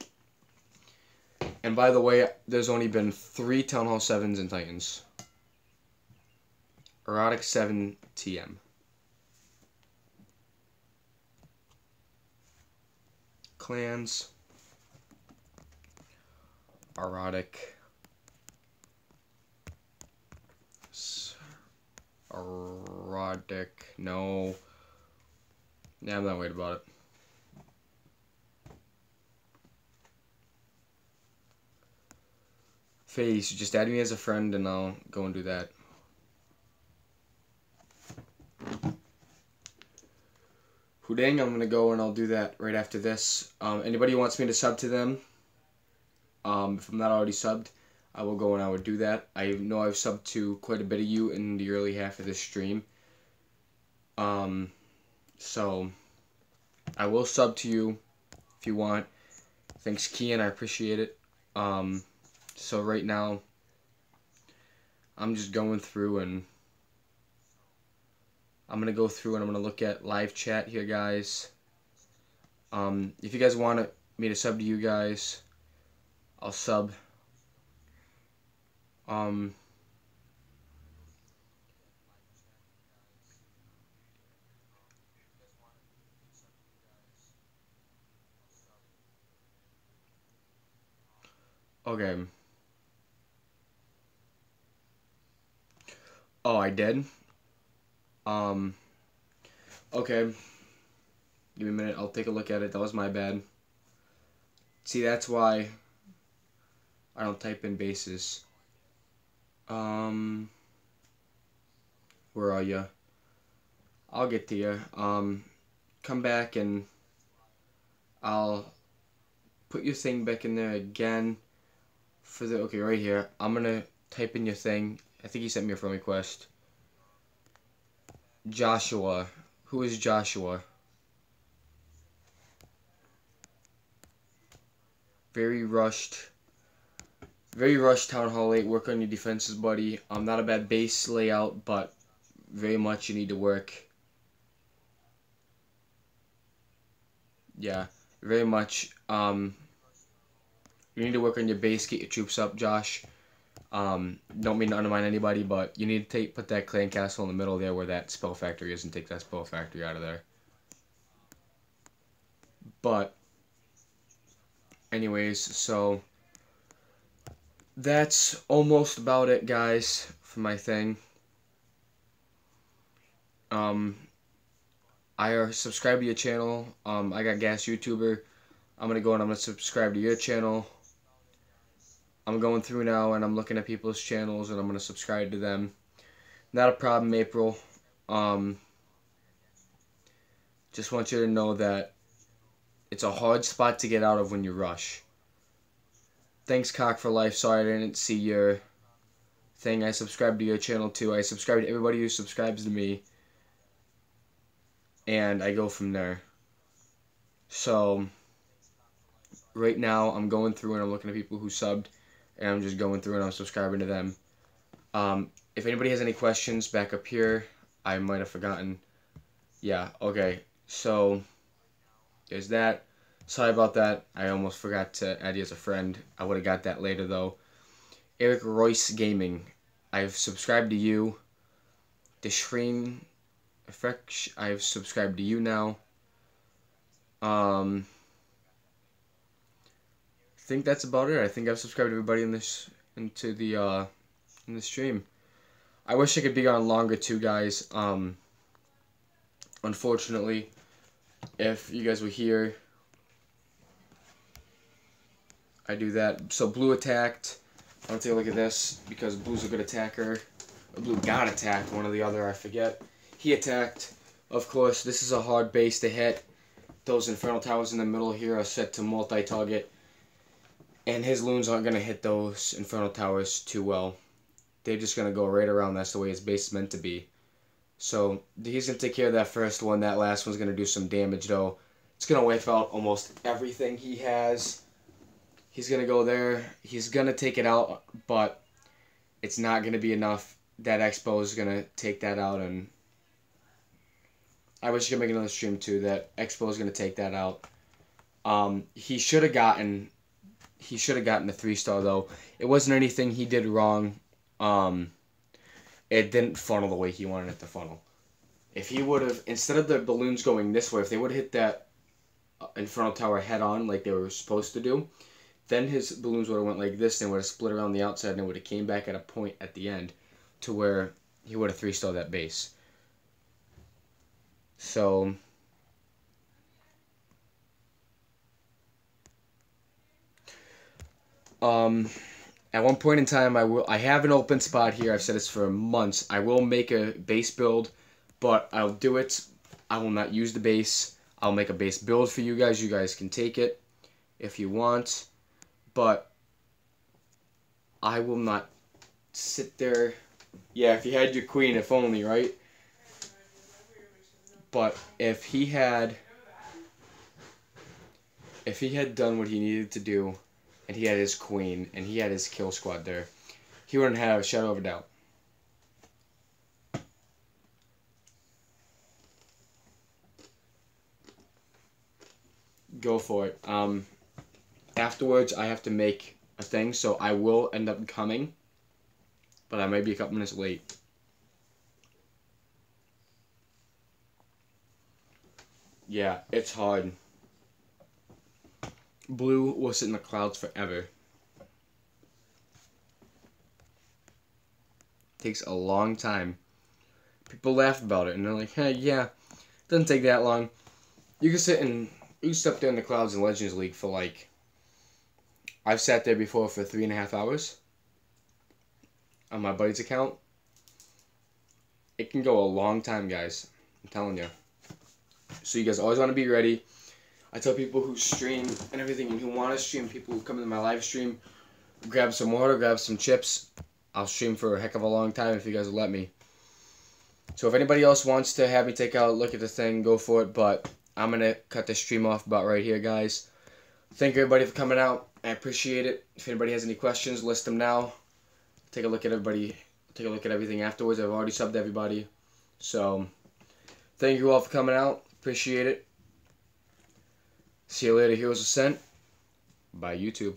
A: And by the way, there's only been 3 Town Hall 7s in Titans. Erotic 7 TM. Clans. Erotic. Erotic. No. Yeah, I'm not worried about it. Face, just add me as a friend and I'll go and do that. Hudang, I'm gonna go and I'll do that right after this. Anybody who wants me to sub to them, if I'm not already subbed, I will go and I would do that. I know I've subbed to quite a bit of you in the early half of this stream. So I will sub to you if you want. Thanks, Kian, I appreciate it. So right now, I'm just going through and I'm going to go through and I'm going to look at live chat here, guys. If you guys want me to sub to you guys, I'll sub. Okay. Oh, I did? Okay. Give me a minute, I'll take a look at it. That was my bad. See, that's why I don't type in bases. Where are you? I'll get to you. Come back and I'll put your thing back in there again. For the, okay, right here. I'm gonna type in your thing. I think he sent me a friend request. Joshua. Who is Joshua? Very rushed. Very rushed Town Hall 8. Work on your defenses, buddy. Not a bad base layout, but very much you need to work. Yeah, very much. You need to work on your base, get your troops up, Josh. Don't mean to undermine anybody, but you need to put that clan castle in the middle there where that spell factory is and take that spell factory out of there. But, anyways, so that's almost about it, guys, for my thing. I subscribe to your channel. I got Gas YouTuber. I'm gonna go and I'm gonna subscribe to your channel. I'm going through now and I'm looking at people's channels and I'm gonna subscribe to them. Not a problem, April. Just want you to know that it's a hard spot to get out of when you rush. Thanks, Cock for Life. Sorry I didn't see your thing. I subscribe to your channel too. I subscribe to everybody who subscribes to me. And I go from there. So, right now I'm going through and I'm looking at people who subbed. And I'm just going through and I'm subscribing to them. If anybody has any questions back up here, I might have forgotten. Yeah, okay. So, there's that. Sorry about that. I almost forgot to add you as a friend. I would have got that later, though. Eric Royce Gaming. I've subscribed to you. Deshreen Effect. I've subscribed to you now. I think that's about it. I think I've subscribed to everybody in this in the stream. I wish I could be on longer too, guys. Unfortunately, if you guys were here, I do that. So blue attacked. I'm gonna take a look at this because blue's a good attacker. Or blue got attacked, one or the other, I forget. He attacked. Of course, this is a hard base to hit. Those Infernal Towers in the middle here are set to multi-target. And his loons aren't going to hit those Infernal Towers too well. They're just going to go right around. That's the way his base is meant to be. So, he's going to take care of that first one. That last one's going to do some damage, though. It's going to wipe out almost everything he has. He's going to go there. He's going to take it out, but it's not going to be enough. That Expo is going to take that out, and I wish I could make another stream, too. That Expo is going to take that out. He should have gotten the 3-star, though. It wasn't anything he did wrong. It didn't funnel the way he wanted it to funnel. If he would have, instead of the balloons going this way, if they would have hit that Infernal Tower head on like they were supposed to do, then his balloons would have went like this and would have split around the outside and it would have came back at a point at the end to where he would have 3-starred that base. So, at one point in time, I have an open spot here. I've said this for months. I will make a base build, but I'll do it. I will not use the base. I'll make a base build for you guys. You guys can take it if you want, but I will not sit there. Yeah, if you had your queen, if only, right? But if he had done what he needed to do, and he had his queen, and he had his kill squad there, he wouldn't have a shadow of a doubt. go for it. Afterwards, I have to make a thing, so I will end up coming, but I might be a couple minutes late. Yeah, it's hard. Blue will sit in the clouds forever. Takes a long time. People laugh about it, and they're like, "Hey, yeah, it doesn't take that long." You can sit up there in the clouds in Legends League for like, I've sat there before for 3.5 hours on my buddy's account. It can go a long time, guys. I'm telling you. So you guys always want to be ready. I tell people who stream and everything and who want to stream, people who come into my live stream, grab some water, grab some chips. I'll stream for a heck of a long time if you guys will let me. So if anybody else wants to have me take out a look at the thing, go for it. But I'm going to cut the stream off about right here, guys. Thank everybody for coming out. I appreciate it. If anybody has any questions, list them now. Take a look at everybody. Take a look at everything afterwards. I've already subbed everybody. So thank you all for coming out. Appreciate it. See you later, Heroes Ascent. Bye, YouTube.